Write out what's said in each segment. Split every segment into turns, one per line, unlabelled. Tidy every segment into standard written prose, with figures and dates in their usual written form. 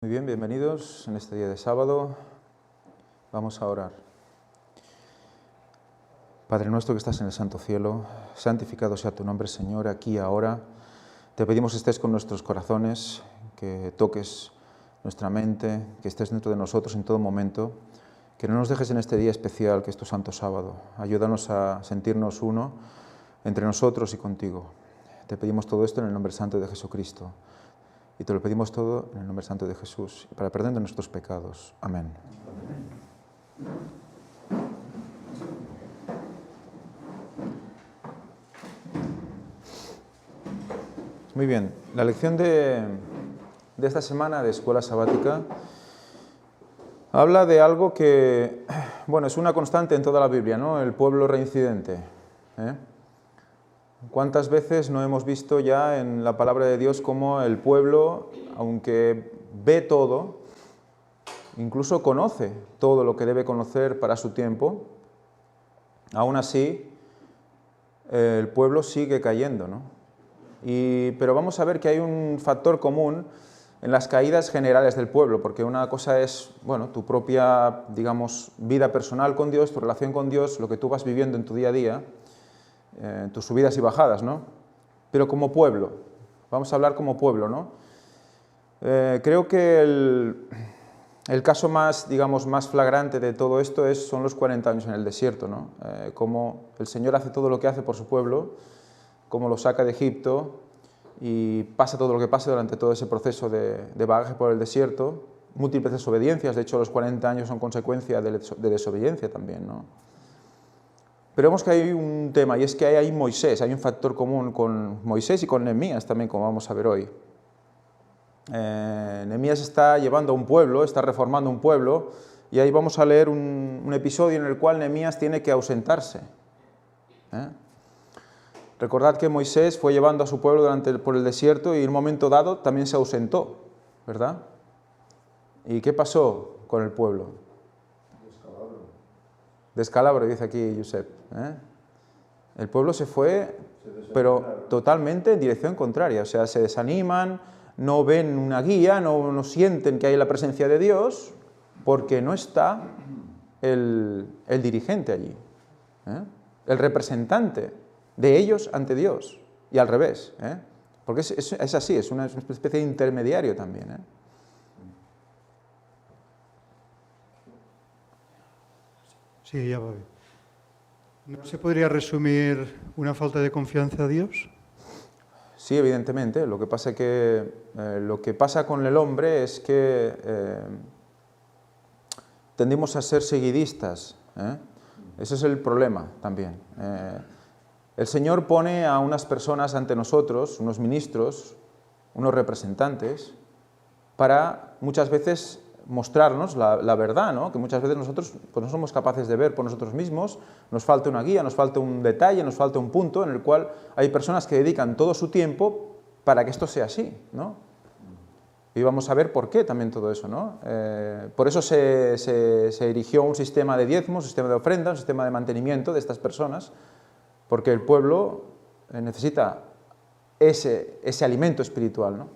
Muy bien, bienvenidos en este día de sábado. Vamos a orar. Padre nuestro que estás en el santo cielo, santificado sea tu nombre, Señor, aquí y ahora. Te pedimos que estés con nuestros corazones, que toques nuestra mente, que estés dentro de nosotros en todo momento, que no nos dejes en este día especial que es tu santo sábado. Ayúdanos a sentirnos uno entre nosotros y contigo. Te pedimos todo esto en el nombre santo de Jesucristo. Y te lo pedimos todo en el nombre santo de Jesús, para el perdón de nuestros pecados. Amén. Muy bien, la lección de esta semana de Escuela Sabática habla de algo que, bueno, es una constante en toda la Biblia, ¿no? El pueblo reincidente. ¿Cuántas veces no hemos visto ya en la palabra de Dios cómo el pueblo, aunque ve todo, incluso conoce todo lo que debe conocer para su tiempo, aún así el pueblo sigue cayendo, ¿no? Pero vamos a ver que hay un factor común en las caídas generales del pueblo, porque una cosa es, bueno, tu propia, digamos, vida personal con Dios, tu relación con Dios, lo que tú vas viviendo en tu día a día, tus subidas y bajadas, ¿no? Pero como pueblo, vamos a hablar como pueblo, ¿no? Creo que el caso más, digamos, más flagrante de todo esto son los 40 años en el desierto, ¿no? Cómo el Señor hace todo lo que hace por su pueblo, cómo lo saca de Egipto y pasa todo lo que pasa durante todo ese proceso de bagaje por el desierto, múltiples desobediencias, de hecho los 40 años son consecuencia de desobediencia también, ¿no? Pero vemos que hay un tema, y es que hay Moisés, hay un factor común con Moisés y con Nehemías también, como vamos a ver hoy. Nehemías está llevando a un pueblo, está reformando un pueblo, y ahí vamos a leer un episodio en el cual Nehemías tiene que ausentarse. Recordad que Moisés fue llevando a su pueblo por el desierto y en un momento dado también se ausentó, ¿verdad? ¿Y qué pasó con el pueblo? Descalabro, dice aquí Josep. El pueblo se fue, pero totalmente en dirección contraria, o sea, se desaniman, no ven una guía, no sienten que hay la presencia de Dios, porque no está el dirigente allí, el representante de ellos ante Dios, y al revés, porque es así, es una especie de intermediario también.
Sí, ya va bien. ¿No se podría resumir una falta de confianza a Dios?
Sí, evidentemente. Lo que pasa lo que pasa con el hombre es que tendimos a ser seguidistas. Ese es el problema también. El Señor pone a unas personas ante nosotros, unos ministros, unos representantes, para muchas veces mostrarnos la verdad, ¿no? Que muchas veces nosotros pues, no somos capaces de ver por nosotros mismos, nos falta una guía, nos falta un detalle, nos falta un punto en el cual hay personas que dedican todo su tiempo para que esto sea así, ¿no? Y vamos a ver por qué también todo eso, ¿no? Por eso se erigió un sistema de diezmos, un sistema de ofrenda, un sistema de mantenimiento de estas personas, porque el pueblo necesita ese alimento espiritual, ¿no?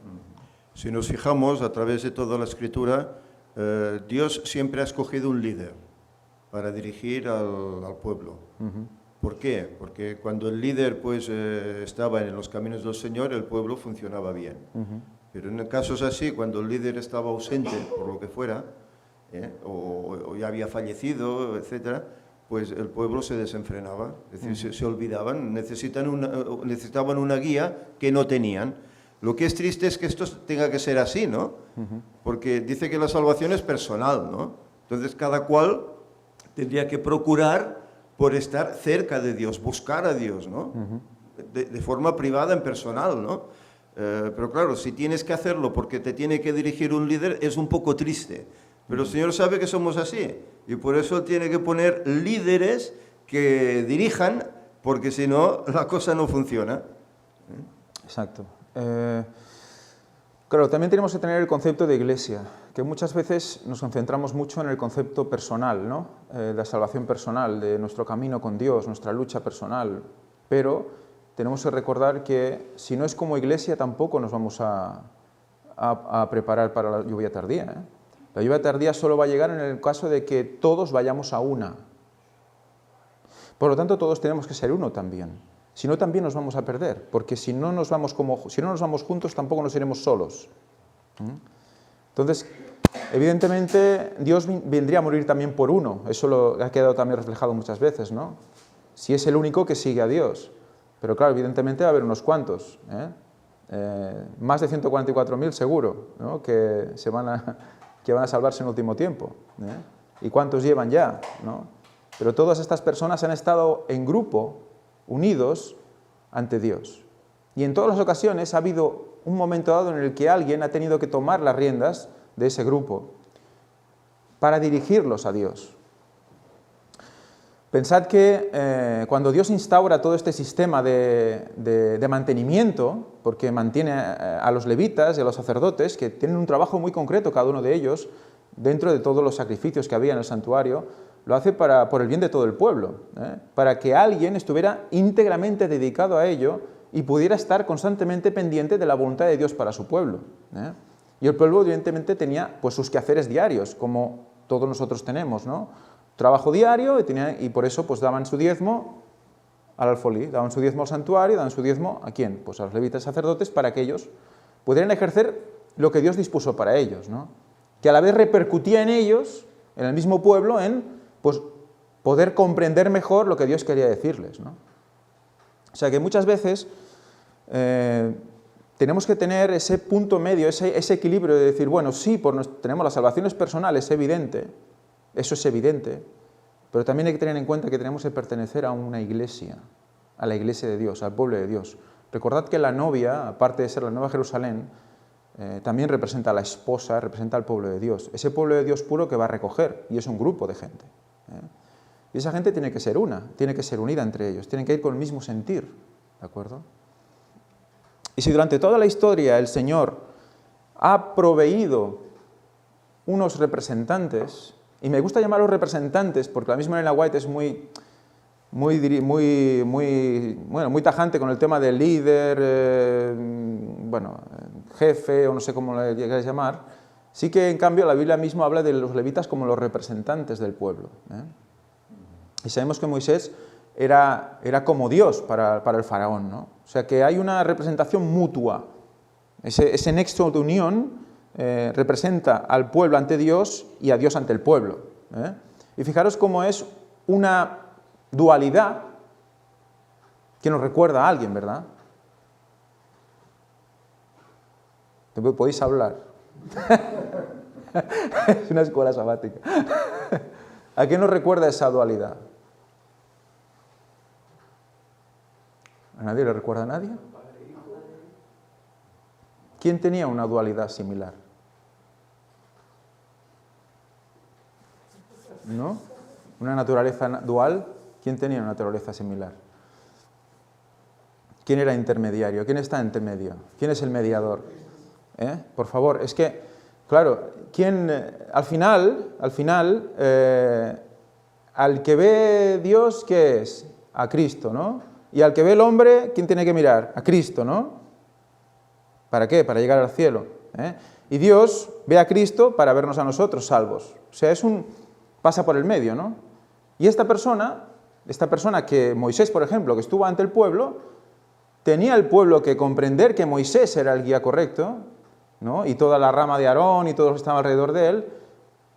Si nos fijamos a través de toda la Escritura, Dios siempre ha escogido un líder para dirigir al pueblo. ¿Por qué? Porque cuando el líder pues, estaba en los caminos del Señor, el pueblo funcionaba bien. Pero en casos así, cuando el líder estaba ausente, por lo que fuera, o ya había fallecido, etc., pues el pueblo se desenfrenaba, es decir, se olvidaban, necesitaban una guía que no tenían. Lo que es triste es que esto tenga que ser así, ¿no? Porque dice que la salvación es personal, ¿no? Entonces cada cual tendría que procurar por estar cerca de Dios, buscar a Dios, ¿no? De forma privada, en personal, ¿no? Pero claro, si tienes que hacerlo porque te tiene que dirigir un líder, es un poco triste. Pero el Señor sabe que somos así, y por eso Él tiene que poner líderes que dirijan, porque si no, la cosa no funciona.
Exacto. Claro, también tenemos que tener el concepto de iglesia, que muchas veces nos concentramos mucho en el concepto personal, ¿no? De la salvación personal, de nuestro camino con Dios, nuestra lucha personal, pero tenemos que recordar que si no es como iglesia tampoco nos vamos a a preparar para la lluvia tardía, ¿eh? La lluvia tardía solo va a llegar en el caso de que todos vayamos a una. Por lo tanto, todos tenemos que ser uno también. Si no, también nos vamos a perder, porque si no nos vamos juntos, tampoco nos iremos solos. Entonces, evidentemente, Dios vendría a morir también por uno. Eso lo ha quedado también reflejado muchas veces, ¿no? Si es el único que sigue a Dios. Pero claro, evidentemente va a haber unos cuantos, más de 144.000 seguro, ¿no? que van a salvarse en último tiempo. ¿Y cuántos llevan ya? ¿No? Pero todas estas personas han estado en grupo, unidos ante Dios. Y en todas las ocasiones ha habido un momento dado en el que alguien ha tenido que tomar las riendas de ese grupo para dirigirlos a Dios. Pensad que cuando Dios instaura todo este sistema de mantenimiento, porque mantiene a los levitas y a los sacerdotes, que tienen un trabajo muy concreto cada uno de ellos, dentro de todos los sacrificios que había en el santuario, lo hace por el bien de todo el pueblo, para que alguien estuviera íntegramente dedicado a ello y pudiera estar constantemente pendiente de la voluntad de Dios para su pueblo. Y el pueblo evidentemente tenía pues, sus quehaceres diarios, como todos nosotros tenemos, ¿no? Trabajo diario y por eso pues, daban su diezmo al alfolí, daban su diezmo al santuario, daban su diezmo ¿a quién? Pues a los levitas sacerdotes para que ellos pudieran ejercer lo que Dios dispuso para ellos, ¿no? Que a la vez repercutía en ellos, en el mismo pueblo, en pues, poder comprender mejor lo que Dios quería decirles, ¿no? O sea que muchas veces tenemos que tener ese punto medio, ese equilibrio de decir, bueno, sí, tenemos las salvaciones personales, es evidente, eso es evidente, pero también hay que tener en cuenta que tenemos que pertenecer a una iglesia, a la iglesia de Dios, al pueblo de Dios. Recordad que la novia, aparte de ser la Nueva Jerusalén, también representa a la esposa, representa al pueblo de Dios. Ese pueblo de Dios puro que va a recoger, y es un grupo de gente. Y esa gente tiene que ser tiene que ser unida entre ellos, tienen que ir con el mismo sentir, ¿de acuerdo? Y si durante toda la historia el Señor ha proveído unos representantes, y me gusta llamarlos representantes porque la misma Elena White es muy tajante con el tema del líder, jefe o no sé cómo le queráis llamar, sí que en cambio la Biblia misma habla de los levitas como los representantes del pueblo. Y sabemos que Moisés era como Dios para el faraón, ¿no? O sea que hay una representación mutua, ese nexo de unión representa al pueblo ante Dios y a Dios ante el pueblo. Y fijaros cómo es una dualidad que nos recuerda a alguien, ¿verdad? ¿Podéis hablar? Es una escuela sabática. ¿A qué nos recuerda esa dualidad? ¿A nadie le recuerda a nadie? ¿Quién tenía una dualidad similar? ¿No? Una naturaleza dual, ¿quién tenía una naturaleza similar? ¿Quién era intermediario? ¿Quién está entre medio? ¿Quién es el mediador? Por favor, es que, claro, al final, al que ve Dios, ¿qué es? A Cristo, ¿no? Y al que ve el hombre, ¿quién tiene que mirar? A Cristo, ¿no? ¿Para qué? Para llegar al cielo. Y Dios ve a Cristo para vernos a nosotros salvos. O sea, pasa por el medio, ¿no? Y esta persona que Moisés, por ejemplo, que estuvo ante el pueblo, tenía el pueblo que comprender que Moisés era el guía correcto, ¿no? Y toda la rama de Aarón y todo lo que estaba alrededor de él,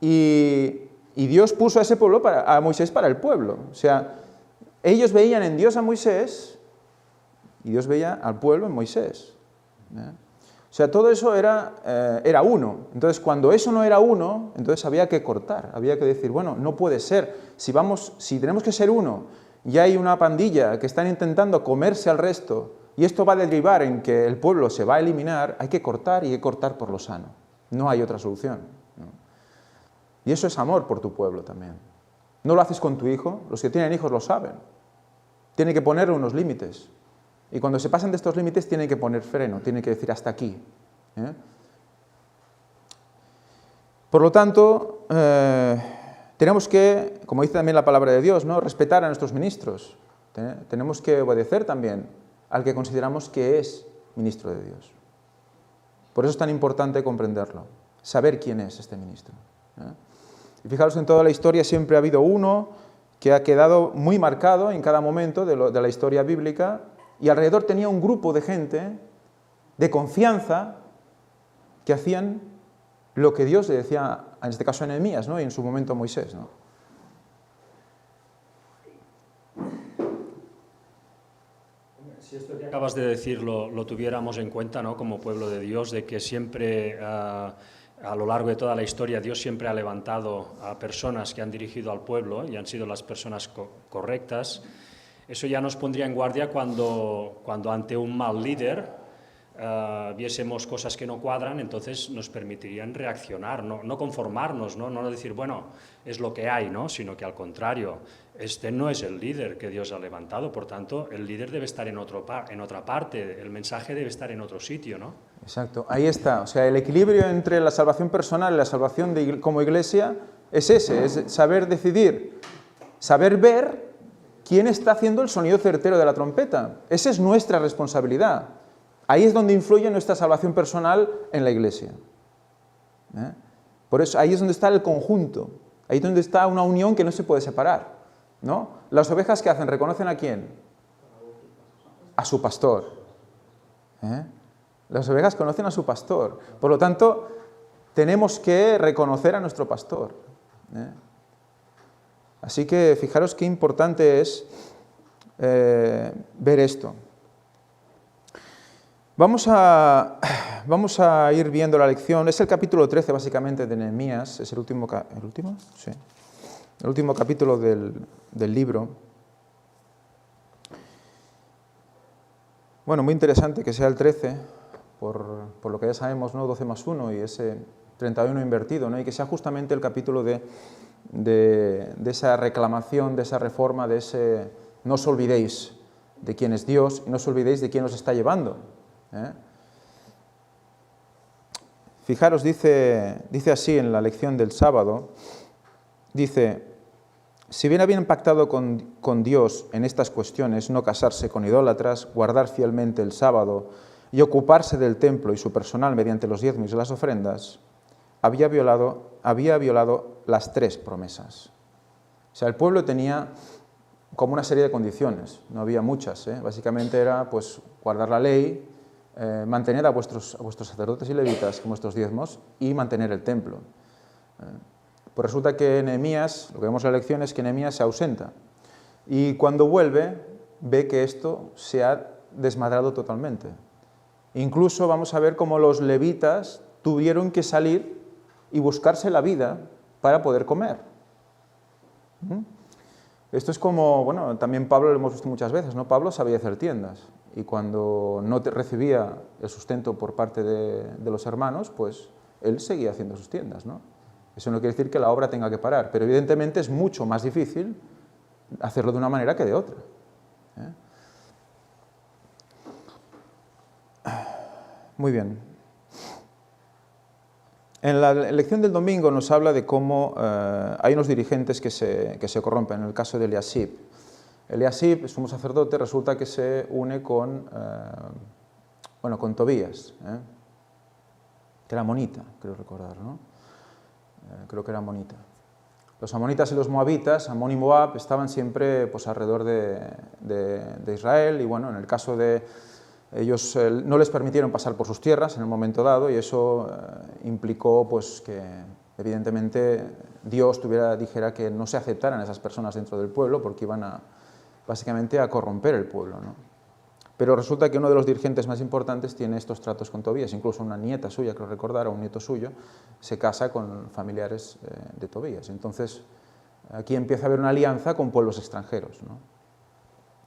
y Dios puso a ese pueblo, a Moisés para el pueblo. O sea, ellos veían en Dios a Moisés y Dios veía al pueblo en Moisés. O sea, todo eso era uno. Entonces, cuando eso no era uno, entonces había que cortar, había que decir, bueno, no puede ser. Si tenemos que ser uno y hay una pandilla que están intentando comerse al resto y esto va a derivar en que el pueblo se va a eliminar, hay que cortar y hay que cortar por lo sano. No hay otra solución, ¿no? Y eso es amor por tu pueblo también. No lo haces con tu hijo, los que tienen hijos lo saben. Tienen que ponerle unos límites. Y cuando se pasan de estos límites tienen que poner freno, tienen que decir hasta aquí. Por lo tanto, tenemos que, como dice también la palabra de Dios, ¿no? Respetar a nuestros ministros. Tenemos que obedecer también al que consideramos que es ministro de Dios. Por eso es tan importante comprenderlo, saber quién es este ministro. Y fijaros, en toda la historia siempre ha habido uno que ha quedado muy marcado en cada momento de la historia bíblica, y alrededor tenía un grupo de gente de confianza que hacían lo que Dios le decía, en este caso a Nehemías, ¿no? Y en su momento a Moisés, ¿no?
Si esto que acabas de decir lo tuviéramos en cuenta, ¿no? Como pueblo de Dios, de que siempre a lo largo de toda la historia Dios siempre ha levantado a personas que han dirigido al pueblo y han sido las personas correctas, eso ya nos pondría en guardia cuando ante un mal líder viésemos cosas que no cuadran, entonces nos permitirían reaccionar, no conformarnos, no decir, bueno, es lo que hay, ¿no? Sino que al contrario, este no es el líder que Dios ha levantado, por tanto, el líder debe estar en otra parte, el mensaje debe estar en otro sitio, ¿no?
Exacto, ahí está. O sea, el equilibrio entre la salvación personal y la salvación como iglesia es ese, es saber decidir, saber ver quién está haciendo el sonido certero de la trompeta. Esa es nuestra responsabilidad. Ahí es donde influye nuestra salvación personal en la iglesia. Por eso, ahí es donde está el conjunto, ahí es donde está una unión que no se puede separar, ¿no? Las ovejas, ¿qué hacen? ¿Reconocen a quién? A su pastor. Las ovejas conocen a su pastor. Por lo tanto, tenemos que reconocer a nuestro pastor. Así que fijaros qué importante es ver esto. Vamos a ir viendo la lección. Es el capítulo 13, básicamente, de Nehemías. Es el último capítulo del libro. Bueno, muy interesante que sea el 13, por lo que ya sabemos, ¿no? 12 más 1 y ese 31 invertido, ¿no? Y que sea justamente el capítulo de esa reclamación, de esa reforma, de ese no os olvidéis de quién es Dios y no os olvidéis de quién os está llevando. Fijaros, dice así en la lección del sábado, dice, si bien habían pactado con Dios en estas cuestiones, no casarse con idólatras, guardar fielmente el sábado y ocuparse del templo y su personal mediante los diezmos y las ofrendas, había violado las 3 promesas. O sea, el pueblo tenía como una serie de condiciones, no había muchas, básicamente era pues guardar la ley, mantener a vuestros sacerdotes y levitas con vuestros diezmos y mantener el templo. Pues resulta que Nehemías, lo que vemos en la lección es que Nehemías se ausenta y cuando vuelve ve que esto se ha desmadrado totalmente. Incluso vamos a ver cómo los levitas tuvieron que salir y buscarse la vida para poder comer. Esto es como, bueno, también Pablo lo hemos visto muchas veces, ¿no? Pablo sabía hacer tiendas y cuando no recibía el sustento por parte de los hermanos, pues él seguía haciendo sus tiendas, ¿no? Eso no quiere decir que la obra tenga que parar, pero evidentemente es mucho más difícil hacerlo de una manera que de otra. Muy bien. En la lección del domingo nos habla de cómo hay unos dirigentes que se corrompen, en el caso de Eliasib. Eliasib, sumo sacerdote, resulta que se une con Tobías, que era amonita, creo recordar, ¿no? Creo que era amonita. Los amonitas y los moabitas, Amón y Moab, estaban siempre pues, alrededor de Israel, y bueno, en el caso de ellos no les permitieron pasar por sus tierras en el momento dado, y eso implicó pues, que evidentemente Dios dijera que no se aceptaran esas personas dentro del pueblo porque iban básicamente a corromper el pueblo, ¿no? Pero resulta que uno de los dirigentes más importantes tiene estos tratos con Tobías, incluso una nieta suya, creo recordar, o un nieto suyo, se casa con familiares de Tobías. Entonces, aquí empieza a haber una alianza con pueblos extranjeros, ¿no?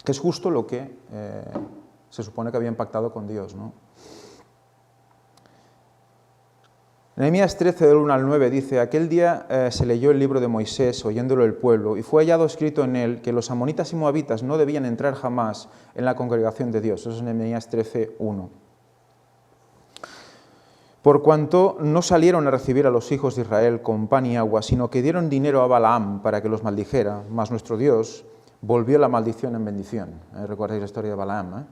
Que es justo lo que se supone que habían pactado con Dios, ¿no? Nehemías 13, del 1 al 9, dice, aquel día se leyó el libro de Moisés, oyéndolo el pueblo, y fue hallado escrito en él que los amonitas y moabitas no debían entrar jamás en la congregación de Dios. Eso es Nehemías 13, 1. Por cuanto no salieron a recibir a los hijos de Israel con pan y agua, sino que dieron dinero a Balaam para que los maldijera, mas nuestro Dios volvió la maldición en bendición. ¿Recordáis la historia de Balaam?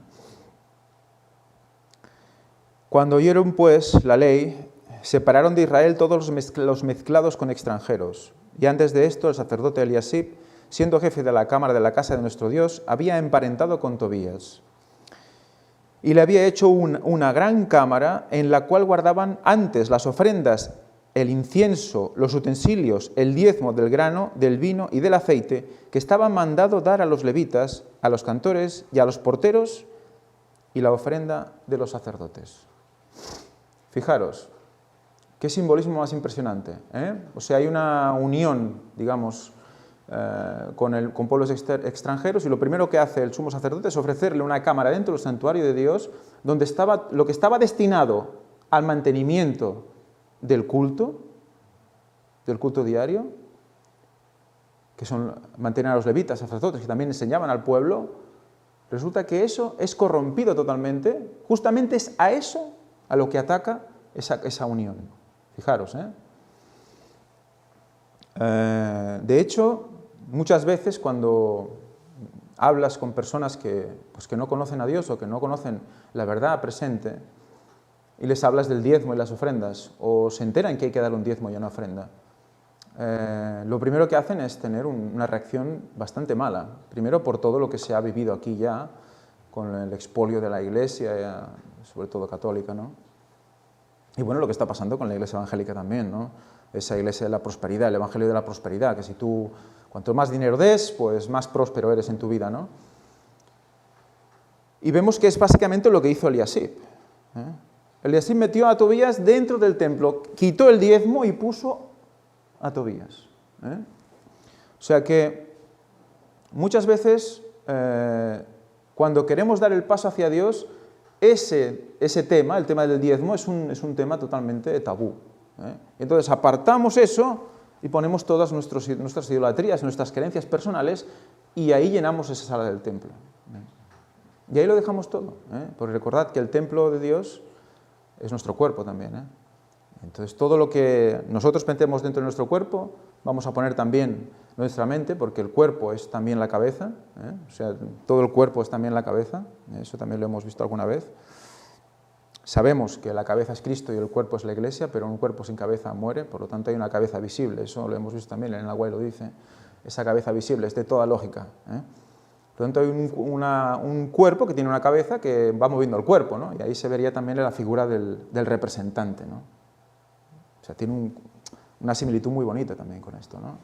Cuando oyeron pues la ley, separaron de Israel todos los mezclados con extranjeros. Y antes de esto, el sacerdote Eliasib, siendo jefe de la cámara de la casa de nuestro Dios, había emparentado con Tobías. Y le había hecho una gran cámara en la cual guardaban antes las ofrendas, el incienso, los utensilios, el diezmo del grano, del vino y del aceite, que estaba mandado dar a los levitas, a los cantores y a los porteros, y la ofrenda de los sacerdotes. Fijaros, qué simbolismo más impresionante, ¿eh? O sea, hay una unión, digamos, con pueblos extranjeros, y lo primero que hace el sumo sacerdote es ofrecerle una cámara dentro del santuario de Dios, donde estaba lo que estaba destinado al mantenimiento del culto diario, que son mantener a los levitas, sacerdotes, que también enseñaban al pueblo. Resulta que eso es corrompido totalmente. Justamente es a eso a lo que ataca esa unión. Fijaros, de hecho, muchas veces cuando hablas con personas que no conocen a Dios o que no conocen la verdad presente, y les hablas del diezmo y las ofrendas, o se enteran que hay que dar un diezmo y una ofrenda, lo primero que hacen es tener una reacción bastante mala. Primero por todo lo que se ha vivido aquí ya, con el expolio de la Iglesia, sobre todo católica, ¿no? Y bueno, lo que está pasando con la Iglesia evangélica también, ¿no? Esa Iglesia de la prosperidad, el Evangelio de la prosperidad, que si tú, cuanto más dinero des, pues más próspero eres en tu vida, ¿no? Y vemos que es básicamente lo que hizo Eliasib, Eliasib metió a Tobías dentro del templo, quitó el diezmo y puso a Tobías. O sea que muchas veces cuando queremos dar el paso hacia Dios, ese tema, el tema del diezmo, es un tema totalmente tabú. Entonces apartamos eso y ponemos todas nuestras idolatrías, nuestras creencias personales, y ahí llenamos esa sala del templo. Y ahí lo dejamos todo. Porque recordad que el templo de Dios es nuestro cuerpo también. Entonces todo lo que nosotros pensemos dentro de nuestro cuerpo, vamos a poner también nuestra mente, porque el cuerpo es también la cabeza, o sea, todo el cuerpo es también la cabeza, eso también lo hemos visto alguna vez. Sabemos que la cabeza es Cristo y el cuerpo es la Iglesia, pero un cuerpo sin cabeza muere, por lo tanto hay una cabeza visible, eso lo hemos visto también, en el Agua lo dice, esa cabeza visible es de toda lógica. Por lo tanto hay un cuerpo que tiene una cabeza que va moviendo el cuerpo, ¿no? Y ahí se vería también la figura del representante, ¿no? O sea, tiene una similitud muy bonita también con esto, ¿no?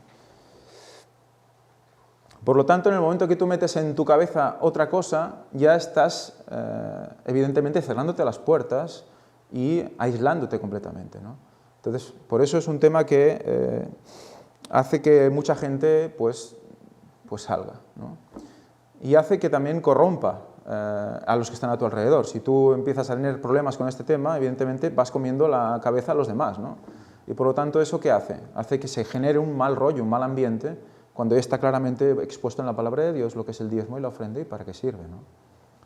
Por lo tanto, en el momento que tú metes en tu cabeza otra cosa, ya estás, evidentemente, cerrándote las puertas y aislándote completamente, ¿no? Entonces, por eso es un tema que hace que mucha gente, pues salga, ¿no? Y hace que también corrompa a los que están a tu alrededor. Si tú empiezas a tener problemas con este tema, evidentemente vas comiendo la cabeza a los demás, ¿no? Y por lo tanto, ¿eso qué hace? Hace que se genere un mal rollo, un mal ambiente, cuando ya está claramente expuesto en la palabra de Dios lo que es el diezmo y la ofrenda y para qué sirve, ¿no?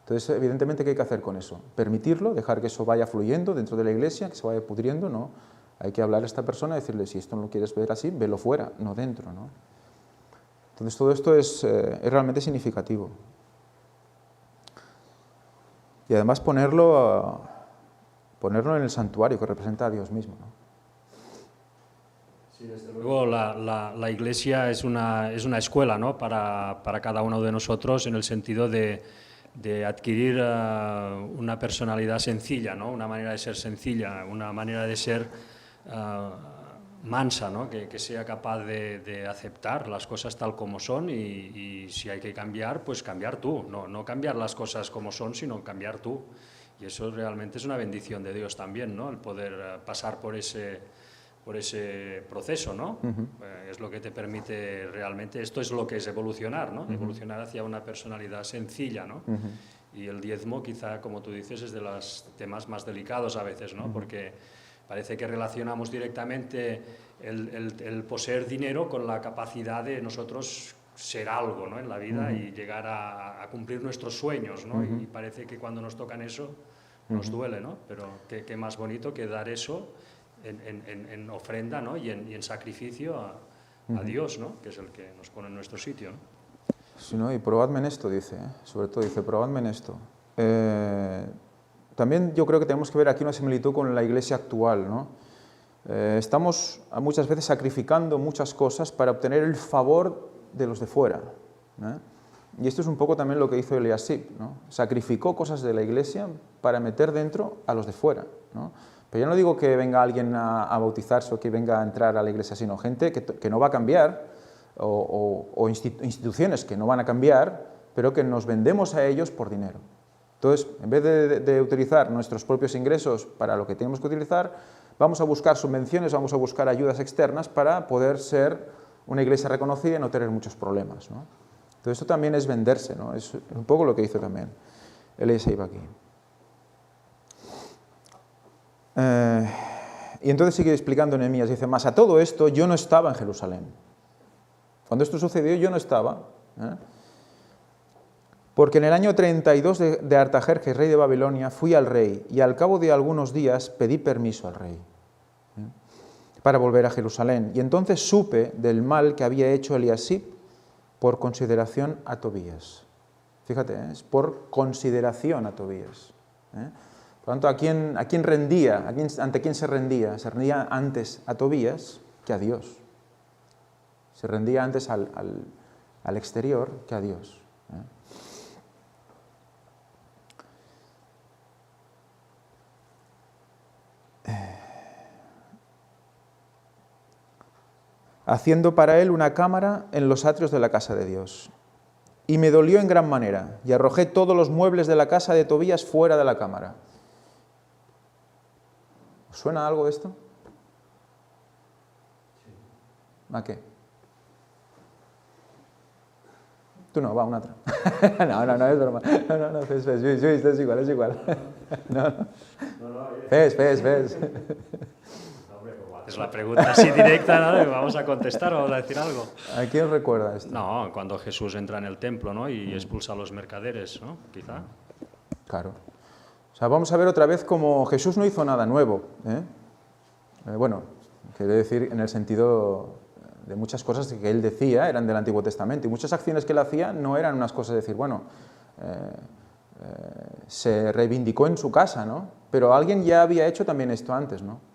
Entonces, evidentemente, ¿qué hay que hacer con eso? Permitirlo, dejar que eso vaya fluyendo dentro de la iglesia, que se vaya pudriendo, ¿no? Hay que hablar a esta persona y decirle, si esto no lo quieres ver así, velo fuera, no dentro, ¿no? Entonces, todo esto es realmente significativo. Y además ponerlo en el santuario que representa a Dios mismo, ¿no?
Sí, desde luego la Iglesia es una escuela, ¿no? para cada uno de nosotros, en el sentido de adquirir una personalidad sencilla, ¿no? Una manera de ser sencilla, una manera de ser mansa, ¿no? Que sea capaz de aceptar las cosas tal como son y si hay que cambiar, pues cambiar tú, no cambiar las cosas como son, sino cambiar tú. Y eso realmente es una bendición de Dios también, ¿no? El poder pasar por ese proceso, ¿no? Es lo que te permite realmente, esto es lo que es evolucionar, ¿no? Evolucionar hacia una personalidad sencilla, ¿no? Y el diezmo, quizá, como tú dices, es de los temas más delicados a veces, ¿no? Porque parece que relacionamos directamente el poseer dinero con la capacidad de nosotros ser algo, ¿no? En la vida y llegar a cumplir nuestros sueños, ¿no? Y parece que cuando nos tocan eso nos duele, ¿no? Pero qué más bonito que dar eso en ofrenda, ¿no? y en sacrificio a Dios, ¿no? Que es el que nos pone en nuestro sitio, ¿no?
Sí, ¿no? Y probadme en esto, dice, sobre todo dice, probadme en esto. también yo creo que tenemos que ver aquí una similitud con la iglesia actual, ¿no? Estamos muchas veces sacrificando muchas cosas para obtener el favor de los de fuera, ¿eh? Y esto es un poco también lo que hizo Eliasib, ¿no? Sacrificó cosas de la iglesia para meter dentro a los de fuera, ¿no? Pero yo no digo que venga alguien a bautizarse o que venga a entrar a la iglesia, sino gente que no va a cambiar, o instituciones que no van a cambiar, pero que nos vendemos a ellos por dinero. Entonces, en vez de utilizar nuestros propios ingresos para lo que tenemos que utilizar, vamos a buscar subvenciones, vamos a buscar ayudas externas para poder ser una iglesia reconocida y no tener muchos problemas, ¿no? Entonces, esto también es venderse, ¿no? Es un poco lo que hizo también Eliasib aquí. Y entonces sigue explicando Nehemías, dice, más a todo esto yo no estaba en Jerusalén. Cuando esto sucedió yo no estaba, ¿eh? Porque en el año 32 de Artajerjes, rey de Babilonia, fui al rey y al cabo de algunos días pedí permiso al rey, ¿eh? Para volver a Jerusalén. Y entonces supe del mal que había hecho Eliasib por consideración a Tobías. Fíjate, ¿eh? Es por consideración a Tobías, ¿eh? Por lo tanto, ¿a quién rendía? ¿Ante quién se rendía? Se rendía antes a Tobías que a Dios. Se rendía antes al exterior que a Dios, ¿eh? Haciendo para él una cámara en los atrios de la casa de Dios. Y me dolió en gran manera, y arrojé todos los muebles de la casa de Tobías fuera de la cámara. ¿Os suena algo esto? ¿A qué? Tú no, va, una otra. No, es broma. No, fes, es igual. No. Fes.
Es la pregunta así directa, ¿no? ¿Vamos a contestar o vamos a decir algo?
¿A quién recuerda esto?
No, cuando Jesús entra en el templo, ¿no? Y expulsa a los mercaderes, ¿no? Quizá.
Claro. O sea, vamos a ver otra vez cómo Jesús no hizo nada nuevo, ¿eh? Bueno, quiere decir en el sentido de muchas cosas que él decía eran del Antiguo Testamento, y muchas acciones que él hacía no eran unas cosas de decir, bueno, se reivindicó en su casa, ¿no? Pero alguien ya había hecho también esto antes, ¿no?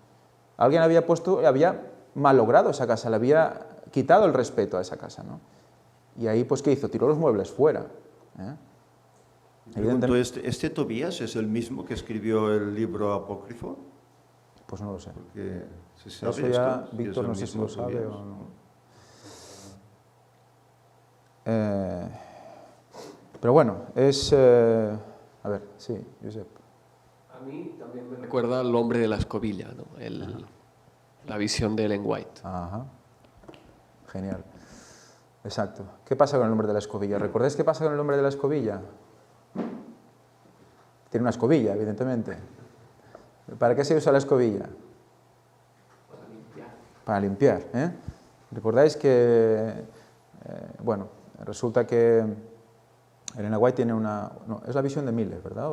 Alguien había malogrado esa casa, le había quitado el respeto a esa casa, ¿no? Y ahí, pues, ¿qué hizo? Tiró los muebles fuera, ¿eh?
Pregunto, ¿este Tobías es el mismo que escribió el libro apócrifo?
Pues no lo sé.
Porque se sabe
Eso ya,
esto,
Víctor,
es
no
el
sé si
mismo
lo sabe
Tobías.
o no. Pero bueno, es... a ver, sí, Josep.
A mí también me recuerda al hombre de la escobilla, ¿no? La visión de Ellen White.
Ajá. Genial. Exacto. ¿Qué pasa con el hombre de la escobilla? ¿Recordáis qué pasa con el hombre de la escobilla? Tiene una escobilla, evidentemente. ¿Para qué se usa la escobilla? Para limpiar, ¿eh? ¿Recordáis que, bueno, resulta que Ellen White tiene una... No, es la visión de Miller, ¿verdad?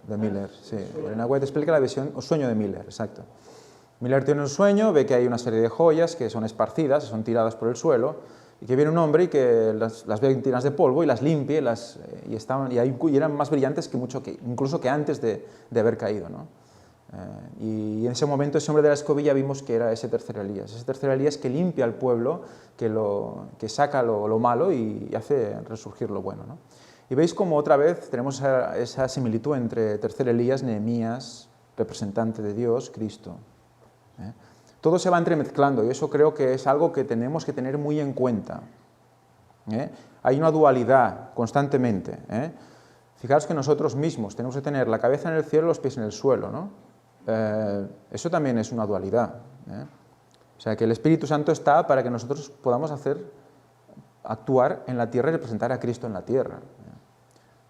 De Miller, sí. Ellen White explica la visión o sueño de Miller, exacto. Miller tiene un sueño, ve que hay una serie de joyas que son esparcidas, son tiradas por el suelo, y que viene un hombre y que las ve llenas de polvo y las limpie, y eran más brillantes incluso que antes de haber caído, ¿no? Y en ese momento ese hombre de la escobilla vimos que era ese tercer Elías que limpia al pueblo, que saca lo malo y hace resurgir lo bueno, ¿no? Y veis como otra vez tenemos esa similitud entre tercer Elías, Nehemías, representante de Dios, Cristo, ¿eh? Todo se va entremezclando y eso creo que es algo que tenemos que tener muy en cuenta, ¿eh? Hay una dualidad constantemente, ¿eh? Fijaos que nosotros mismos tenemos que tener la cabeza en el cielo y los pies en el suelo, ¿no? Eso también es una dualidad, ¿eh? O sea, que el Espíritu Santo está para que nosotros podamos actuar en la tierra y representar a Cristo en la tierra, ¿eh?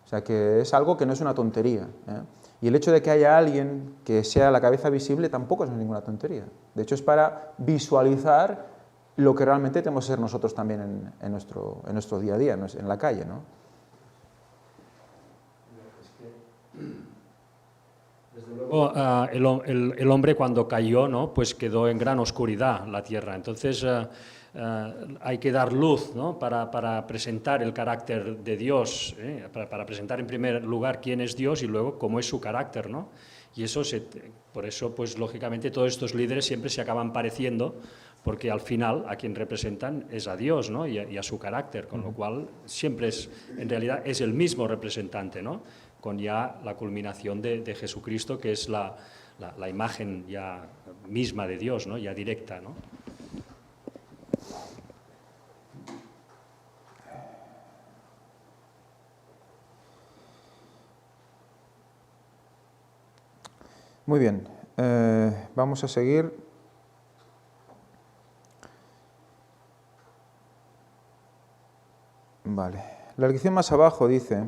O sea, que es algo que no es una tontería, ¿eh? Y el hecho de que haya alguien que sea la cabeza visible tampoco es ninguna tontería. De hecho, es para visualizar lo que realmente tenemos que ser nosotros también en nuestro día a día, en la calle, ¿no?
Desde El hombre cuando cayó, ¿no? Pues quedó en gran oscuridad la tierra. Entonces hay que dar luz, ¿no? Para presentar el carácter de Dios, para presentar en primer lugar quién es Dios y luego cómo es su carácter, ¿no? Y eso por eso, pues lógicamente todos estos líderes siempre se acaban pareciendo, porque al final a quien representan es a Dios, ¿no? y a su carácter, con lo cual siempre en realidad es el mismo representante, ¿no? Con ya la culminación de Jesucristo, que es la imagen ya misma de Dios, ¿no? Ya directa, ¿no?
Muy bien, vamos a seguir. Vale, la lección más abajo dice,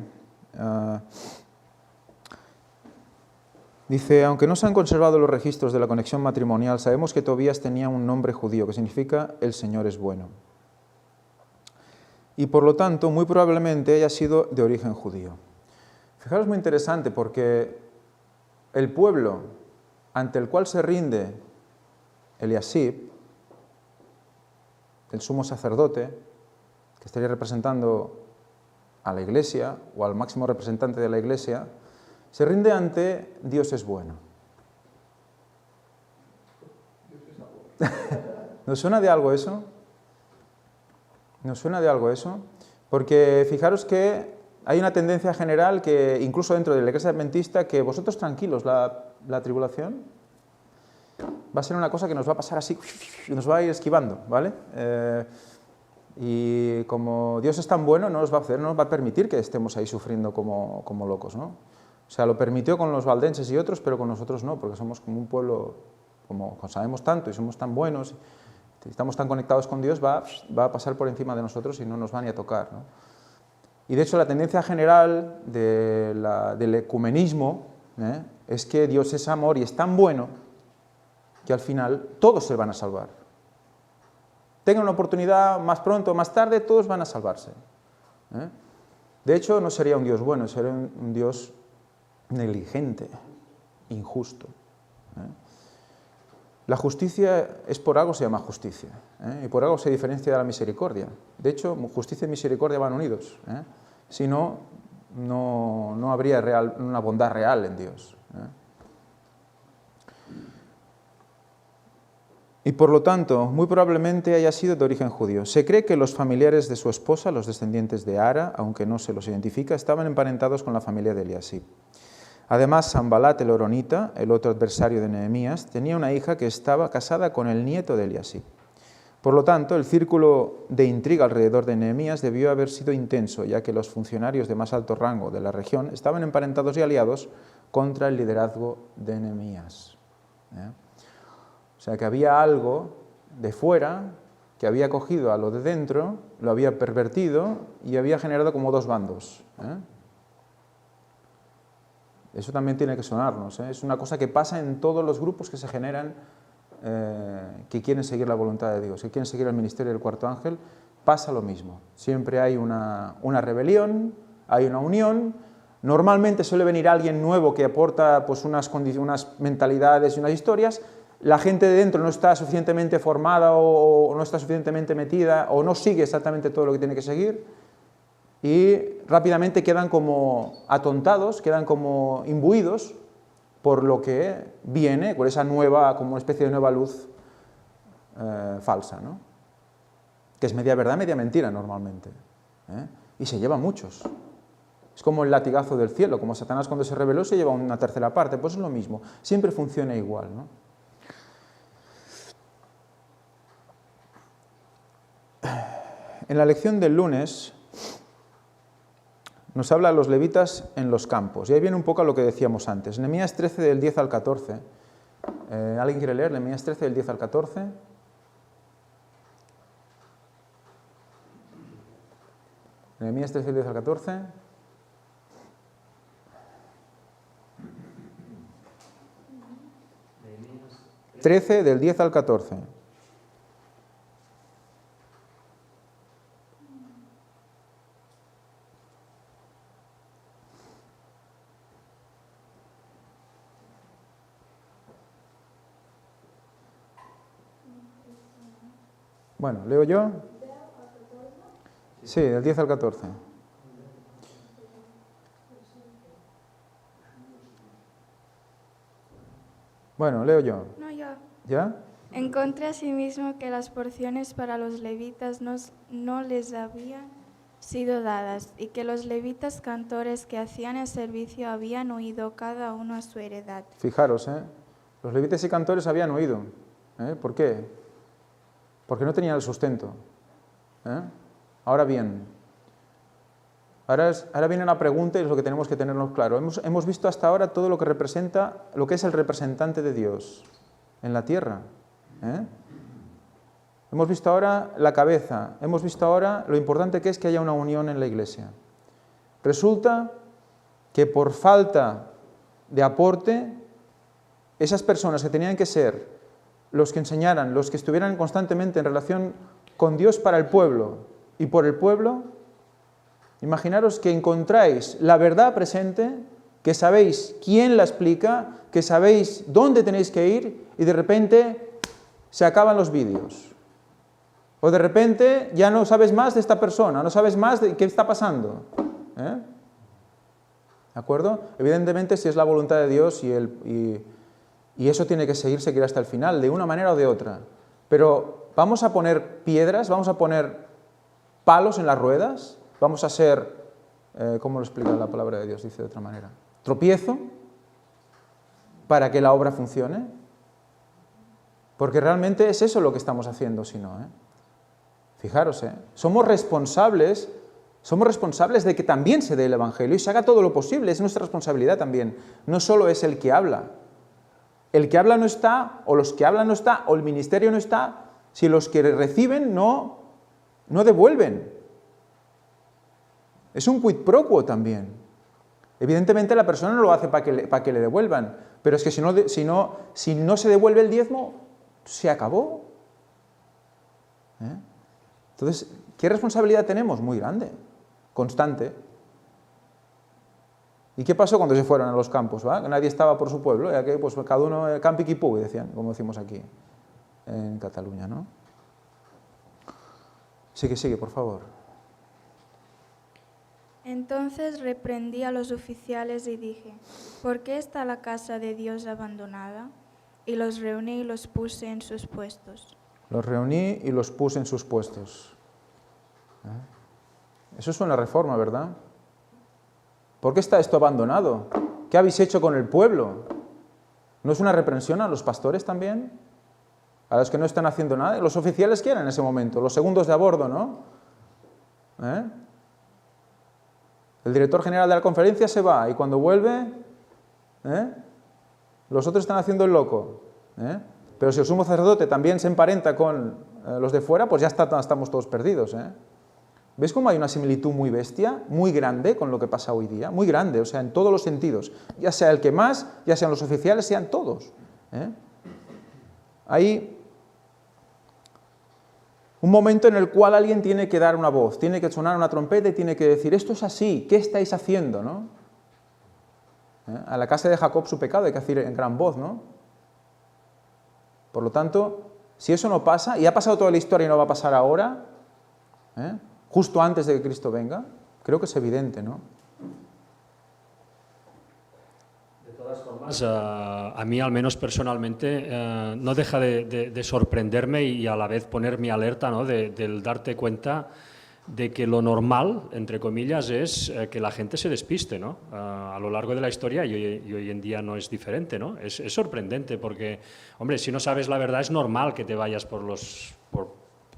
aunque no se han conservado los registros de la conexión matrimonial, sabemos que Tobías tenía un nombre judío, que significa el Señor es bueno. Y por lo tanto, muy probablemente haya sido de origen judío. Fijaros, muy interesante, porque el pueblo ante el cual se rinde Eliasib, el sumo sacerdote, que estaría representando a la Iglesia o al máximo representante de la Iglesia, se rinde ante Dios es bueno. ¿Nos suena de algo eso? ¿Nos suena de algo eso? Porque fijaros que hay una tendencia general que, incluso dentro de la Iglesia Adventista, que vosotros tranquilos, la tribulación va a ser una cosa que nos va a pasar así, nos va a ir esquivando, ¿vale? Y como Dios es tan bueno, no nos va a permitir que estemos ahí sufriendo como locos, ¿no? O sea, lo permitió con los valdenses y otros, pero con nosotros no, porque somos como un pueblo, como sabemos tanto y somos tan buenos, y estamos tan conectados con Dios, va a pasar por encima de nosotros y no nos va ni a tocar, ¿no? Y de hecho la tendencia general del ecumenismo es que Dios es amor y es tan bueno que al final todos se van a salvar. Tengan una oportunidad más pronto o más tarde, todos van a salvarse. De hecho, no sería un Dios bueno, sería un Dios negligente, injusto. La justicia es por algo se llama justicia, y por algo se diferencia de la misericordia. De hecho, justicia y misericordia van unidos. Si no, no habría una bondad real en Dios. Y por lo tanto, muy probablemente haya sido de origen judío. Se cree que los familiares de su esposa, los descendientes de Ara, aunque no se los identifica, estaban emparentados con la familia de Eliasib. Además, Sanbalat el horonita, el otro adversario de Nehemías, tenía una hija que estaba casada con el nieto de Eliasib. Por lo tanto, el círculo de intriga alrededor de Nehemías debió haber sido intenso, ya que los funcionarios de más alto rango de la región estaban emparentados y aliados contra el liderazgo de Nehemías. O sea, que había algo de fuera que había cogido a lo de dentro, lo había pervertido y había generado como dos bandos. Eso también tiene que sonarnos. Es una cosa que pasa en todos los grupos que se generan, que quieren seguir la voluntad de Dios, que quieren seguir el ministerio del cuarto ángel. Pasa lo mismo. Siempre hay una rebelión, hay una unión. Normalmente suele venir alguien nuevo que aporta pues, unas mentalidades y unas historias. La gente de dentro no está suficientemente formada o no está suficientemente metida o no sigue exactamente todo lo que tiene que seguir y rápidamente quedan como atontados, quedan como imbuidos por lo que viene, por esa nueva, como una especie de nueva luz falsa, ¿no? Que es media verdad, media mentira normalmente, y se lleva muchos. Es como el latigazo del cielo, como Satanás cuando se rebeló se lleva una tercera parte, pues es lo mismo, siempre funciona igual, ¿no? En la lección del lunes nos habla de los levitas en los campos, y ahí viene un poco a lo que decíamos antes. Nehemías 13 del 10 al 14. ¿Alguien quiere leer Nehemías 13 del 10 al 14? Nehemías 13 del 10 al 14. Nehemías 13 del 10 al 14. Bueno, ¿leo yo? Sí, del 10 al 14. Bueno, leo yo.
No, yo.
¿Ya?
Encontré asimismo que las porciones para los levitas no les habían sido dadas y que los levitas cantores que hacían el servicio habían huido cada uno a su heredad.
Fijaros, los levitas y cantores habían huido. ¿Por qué? Porque no tenían el sustento. Ahora bien, ahora viene una pregunta y es lo que tenemos que tenernos claro. Hemos visto hasta ahora todo lo que representa, lo que es el representante de Dios en la tierra. Hemos visto ahora la cabeza, hemos visto ahora lo importante que es que haya una unión en la Iglesia. Resulta que por falta de aporte, esas personas que tenían que ser los que enseñaran, los que estuvieran constantemente en relación con Dios para el pueblo y por el pueblo, imaginaros que encontráis la verdad presente, que sabéis quién la explica, que sabéis dónde tenéis que ir y de repente se acaban los vídeos. O de repente ya no sabes más de esta persona, no sabes más de qué está pasando. ¿De acuerdo? Evidentemente, si es la voluntad de Dios y eso tiene que seguir hasta el final, de una manera o de otra. Pero vamos a poner piedras, vamos a poner palos en las ruedas, vamos a ser, ¿cómo lo explica la palabra de Dios? Dice de otra manera. Tropiezo para que la obra funcione. Porque realmente es eso lo que estamos haciendo, si no. Fijaros, somos responsables de que también se dé el Evangelio y se haga todo lo posible, es nuestra responsabilidad también. No solo es el que habla. El que habla no está, o los que hablan no está, o el ministerio no está, si los que reciben no devuelven. Es un quid pro quo también. Evidentemente la persona no lo hace para que le devuelvan, pero es que si no se devuelve el diezmo, se acabó. Entonces, ¿qué responsabilidad tenemos? Muy grande, constante. ¿Y qué pasó cuando se fueron a los campos? ¿Va? Nadie estaba por su pueblo, ya que pues, cada uno campi qui pugui, decían, como decimos aquí en Cataluña, ¿no? Sigue, por favor.
Entonces reprendí a los oficiales y dije, ¿por qué está la casa de Dios abandonada? Y los reuní y los puse en sus puestos.
Los reuní y los puse en sus puestos. Eso es una reforma, ¿verdad? ¿Por qué está esto abandonado? ¿Qué habéis hecho con el pueblo? ¿No es una reprensión a los pastores también? A los que no están haciendo nada. Los oficiales, ¿qué eran en ese momento? Los segundos de a bordo, ¿no? El director general de la conferencia se va y cuando vuelve, los otros están haciendo el loco. Pero si el sumo sacerdote también se emparenta con los de fuera, pues ya estamos todos perdidos. ¿Ves cómo hay una similitud muy bestia, muy grande con lo que pasa hoy día? Muy grande, o sea, en todos los sentidos. Ya sea el que más, ya sean los oficiales, sean todos. Hay un momento en el cual alguien tiene que dar una voz, tiene que sonar una trompeta y tiene que decir, esto es así, ¿qué estáis haciendo? ¿No? A la casa de Jacob su pecado hay que decir en gran voz, ¿no? Por lo tanto, si eso no pasa, y ha pasado toda la historia y no va a pasar ahora, justo antes de que Cristo venga, creo que es evidente, ¿no?
De todas formas, a mí al menos personalmente no deja de sorprenderme y a la vez poner mi alerta, ¿no? Del darte cuenta de que lo normal, entre comillas, es que la gente se despiste, ¿no? A lo largo de la historia y hoy en día no es diferente, ¿no? Es sorprendente porque, hombre, si no sabes la verdad es normal que te vayas por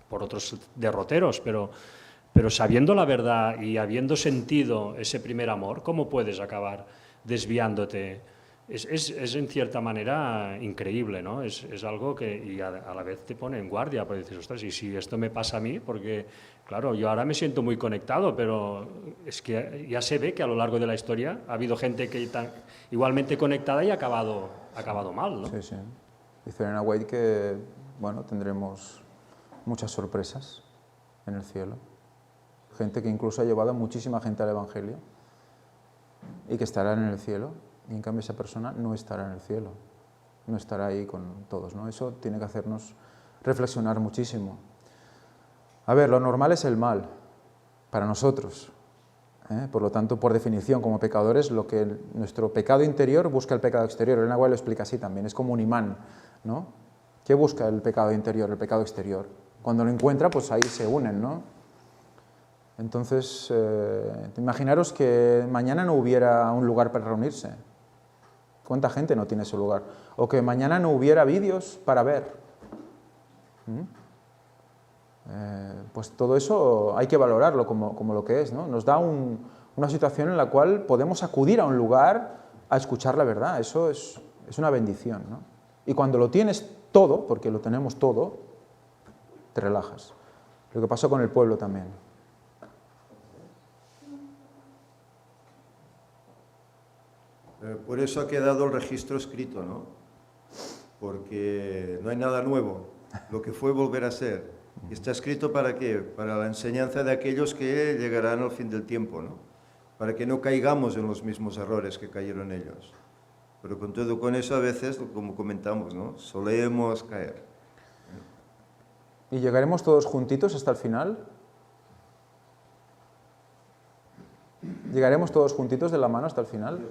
otros derroteros, pero sabiendo la verdad y habiendo sentido ese primer amor, ¿cómo puedes acabar desviándote? Es en cierta manera increíble, ¿no? Es algo que y a la vez te pone en guardia, porque dices, ostras, y si esto me pasa a mí, porque, claro, yo ahora me siento muy conectado, pero es que ya se ve que a lo largo de la historia ha habido gente que está igualmente conectada y ha acabado mal, ¿no?
Sí, sí. Dice Elena White que, bueno, tendremos muchas sorpresas en el cielo. Gente que incluso ha llevado a muchísima gente al Evangelio y que estarán en el cielo. Y en cambio esa persona no estará en el cielo, no estará ahí con todos, ¿no? Eso tiene que hacernos reflexionar muchísimo. A ver, lo normal es el mal para nosotros. Por lo tanto, por definición, como pecadores, lo que nuestro pecado interior busca el pecado exterior. Elena White lo explica así también, es como un imán, ¿no? ¿Qué busca el pecado interior, el pecado exterior? Cuando lo encuentra, pues ahí se unen, ¿no? Entonces, imaginaros que mañana no hubiera un lugar para reunirse. ¿Cuánta gente no tiene ese lugar? O que mañana no hubiera vídeos para ver. Pues todo eso hay que valorarlo como lo que es, ¿no? Nos da una situación en la cual podemos acudir a un lugar a escuchar la verdad. Eso es una bendición, ¿no? Y cuando lo tienes todo, porque lo tenemos todo, te relajas. Lo que pasó con el pueblo también.
Por eso ha quedado el registro escrito, ¿no? Porque no hay nada nuevo. Lo que fue volverá a ser. ¿Y está escrito para qué? Para la enseñanza de aquellos que llegarán al fin del tiempo, ¿no? Para que no caigamos en los mismos errores que cayeron ellos. Pero con todo con eso a veces, como comentamos, ¿no? Solemos caer.
¿Y llegaremos todos juntitos hasta el final? ¿Llegaremos todos juntitos de la mano hasta el final?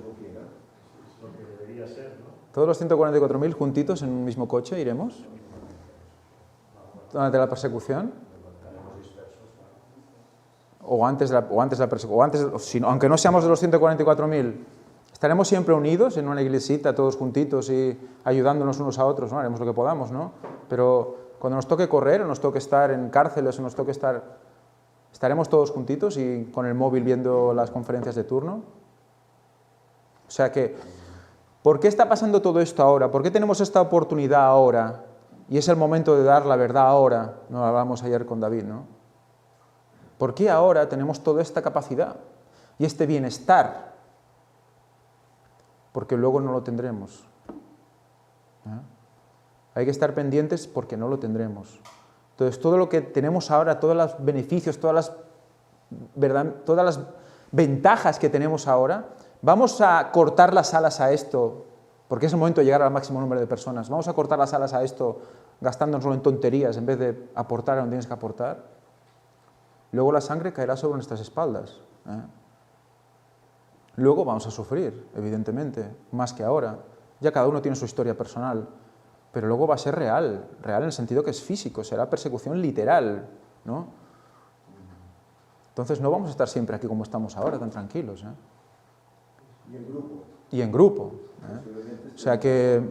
¿Todos los 144.000 juntitos en un mismo coche iremos? ¿Durante la persecución? O antes de la persecución, aunque no seamos de los 144.000, ¿estaremos siempre unidos en una iglesita, todos juntitos y ayudándonos unos a otros? ¿No? Haremos lo que podamos, ¿no? Pero cuando nos toque correr, o nos toque estar en cárceles, o nos toque ¿estaremos todos juntitos y con el móvil viendo las conferencias de turno? O sea que, ¿por qué está pasando todo esto ahora? ¿Por qué tenemos esta oportunidad ahora? Y es el momento de dar la verdad ahora. Nos hablamos ayer con David, ¿no? ¿Por qué ahora tenemos toda esta capacidad y este bienestar? Porque luego no lo tendremos. Hay que estar pendientes porque no lo tendremos. Entonces, todo lo que tenemos ahora, todos los beneficios, todas las ventajas que tenemos ahora, vamos a cortar las alas a esto, porque es el momento de llegar al máximo número de personas. Vamos a cortar las alas a esto gastándonoslo en tonterías en vez de aportar a donde tienes que aportar. Luego la sangre caerá sobre nuestras espaldas. Luego vamos a sufrir, evidentemente, más que ahora. Ya cada uno tiene su historia personal, pero luego va a ser real en el sentido que es físico, será persecución literal, ¿no? Entonces no vamos a estar siempre aquí como estamos ahora, tan tranquilos. Y en grupo. O sea que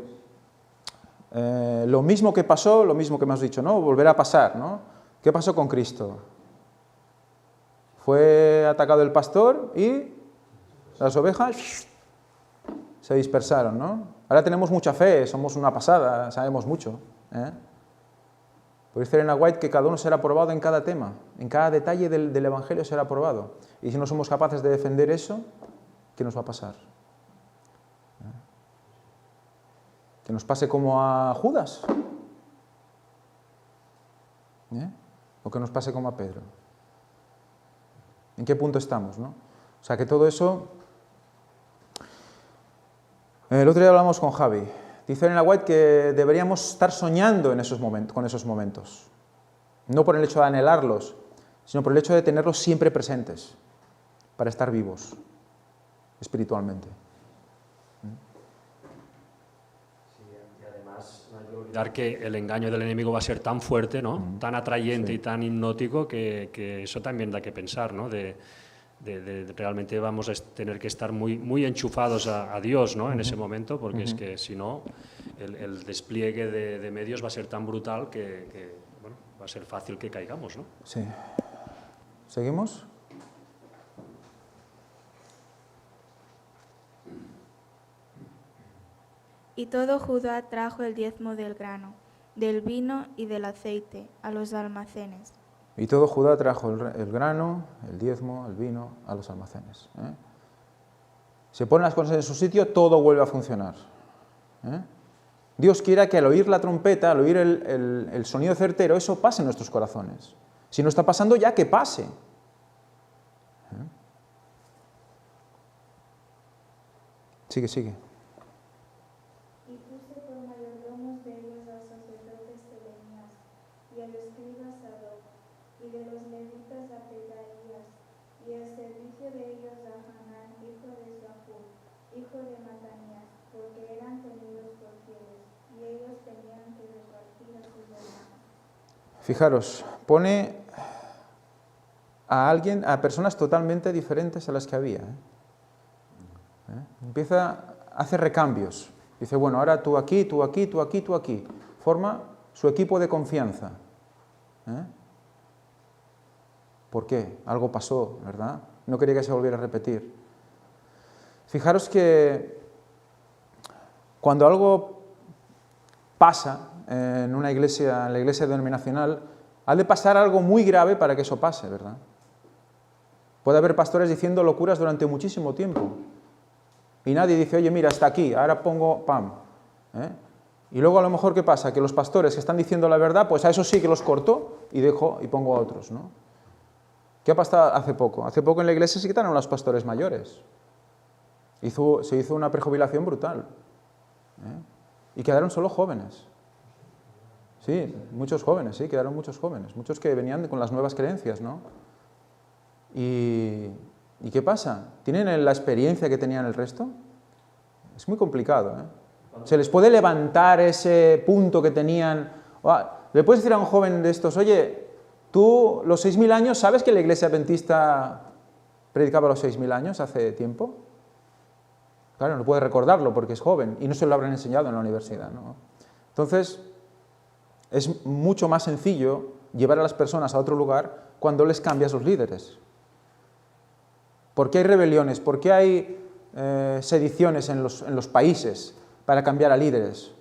lo mismo que pasó, lo mismo que me has dicho, ¿no? Volverá a pasar, ¿no? ¿Qué pasó con Cristo? Fue atacado el pastor y las ovejas se dispersaron, ¿no? Ahora tenemos mucha fe, somos una pasada, sabemos mucho. Por dice Elena White que cada uno será probado en cada tema, en cada detalle del Evangelio será probado. Y si no somos capaces de defender eso, ¿qué nos va a pasar? Que nos pase como a Judas. O que nos pase como a Pedro. ¿En qué punto estamos, no? O sea que todo eso... El otro día hablamos con Javi. Dice Elena White que deberíamos estar soñando con esos momentos. No por el hecho de anhelarlos, sino por el hecho de tenerlos siempre presentes, para estar vivos, espiritualmente.
Y además no hay que olvidar que el engaño del enemigo va a ser tan fuerte, ¿no? Tan atrayente y tan hipnótico que eso también da que pensar, ¿no? Realmente vamos a tener que estar muy enchufados a Dios, ¿no? En ese momento, porque es que si no, el despliegue de medios va a ser tan brutal que bueno, va a ser fácil que caigamos, ¿no?
Sí. ¿Seguimos?
Y todo Judá trajo el diezmo del grano, del vino y del aceite a los almacenes.
Y todo Judá trajo el grano, el diezmo, el vino a los almacenes. Se ponen las cosas en su sitio, todo vuelve a funcionar. Dios quiera que al oír la trompeta, al oír el sonido certero, eso pase en nuestros corazones. Si no está pasando, ya que pase. Sigue.
Y puse por mayordomos de ellos al sacerdote Selemías y al escriba Sadoc, y de los levitas a Pedaías, y el servicio de ellos a Hanán, hijo de Zafur, hijo de Matanías, porque eran tenidos por fieles, y ellos tenían que repartir a sus hermanos. Fijaros,
Pone a personas totalmente diferentes a las que había. Hace recambios. Dice, bueno, ahora tú aquí, tú aquí, tú aquí, tú aquí. Forma su equipo de confianza. ¿Por qué? Algo pasó, ¿verdad? No quería que se volviera a repetir. Fijaros que cuando algo pasa en una iglesia, en la iglesia denominacional, ha de pasar algo muy grave para que eso pase, ¿verdad? Puede haber pastores diciendo locuras durante muchísimo tiempo y nadie dice, oye, mira, hasta aquí, ahora pongo pam. Y luego a lo mejor, ¿qué pasa? Que los pastores que están diciendo la verdad, pues a eso sí que los corto y dejo y pongo a otros, ¿no? ¿Qué ha pasado hace poco? Hace poco en la iglesia se quitaron a los pastores mayores. Se hizo una prejubilación brutal. Y quedaron solo jóvenes. Sí, muchos jóvenes, sí, quedaron muchos jóvenes. Muchos que venían con las nuevas creencias, ¿no? ¿Y qué pasa? ¿Tienen la experiencia que tenían el resto? Es muy complicado, ¿Se les puede levantar ese punto que tenían? ¿Le puedes decir a un joven de estos, oye, tú los 6000 años, ¿sabes que la iglesia adventista predicaba los 6000 años hace tiempo? Claro, no puede recordarlo porque es joven y no se lo habrán enseñado en la universidad, ¿no? Entonces, es mucho más sencillo llevar a las personas a otro lugar cuando les cambias los líderes. ¿Por qué hay rebeliones? ¿Por qué hay sediciones en los países para cambiar a líderes?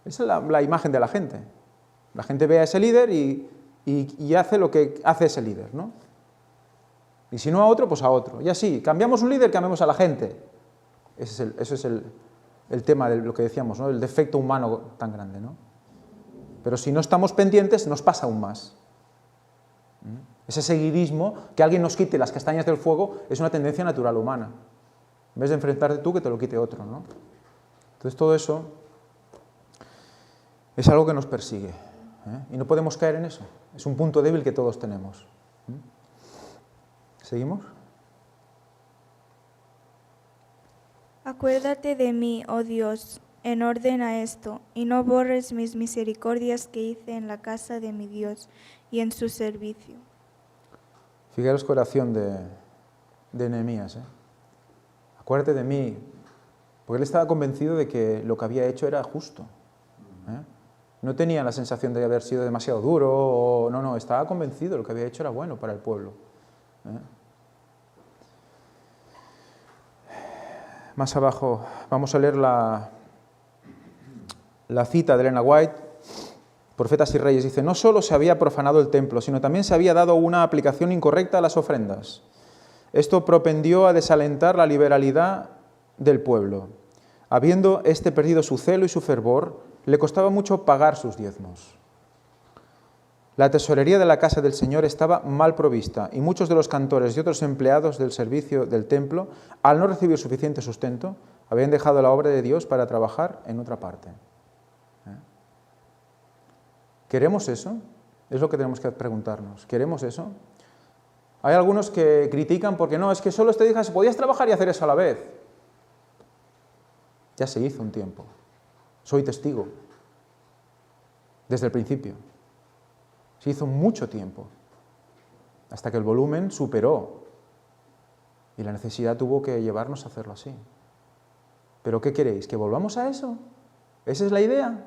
Esa es la imagen de la gente. La gente ve a ese líder y hace lo que hace ese líder, ¿no? Y si no a otro, pues a otro. Y así, cambiamos un líder, cambiamos a la gente. Ese es el tema de lo que decíamos, ¿no? El defecto humano tan grande, ¿no? Pero si no estamos pendientes, nos pasa aún más. Ese seguidismo, que alguien nos quite las castañas del fuego, es una tendencia natural humana. En vez de enfrentarte tú, que te lo quite otro, ¿no? Entonces todo eso es algo que nos persigue. Y no podemos caer en eso. Es un punto débil que todos tenemos. ¿Seguimos?
Acuérdate de mí, oh Dios, en orden a esto, y no borres mis misericordias que hice en la casa de mi Dios y en su servicio.
Fijaros qué oración de Nehemías. Acuérdate de mí, porque él estaba convencido de que lo que había hecho era justo. No tenía la sensación de haber sido demasiado duro, no, estaba convencido de que lo que había hecho era bueno para el pueblo. Más abajo vamos a leer la cita de Elena White, Profetas y Reyes. Dice, no solo se había profanado el templo, sino también se había dado una aplicación incorrecta a las ofrendas. Esto propendió a desalentar la liberalidad del pueblo. Habiendo éste perdido su celo y su fervor, le costaba mucho pagar sus diezmos. La tesorería de la casa del Señor estaba mal provista y muchos de los cantores y otros empleados del servicio del templo, al no recibir suficiente sustento, habían dejado la obra de Dios para trabajar en otra parte. ¿Queremos eso? Es lo que tenemos que preguntarnos. ¿Queremos eso? Hay algunos que critican porque no, es que solo te dije, podías trabajar y hacer eso a la vez. Ya se hizo un tiempo. Soy testigo. Desde el principio. Se hizo mucho tiempo, hasta que el volumen superó y la necesidad tuvo que llevarnos a hacerlo así. ¿Pero qué queréis? ¿Que volvamos a eso? ¿Esa es la idea?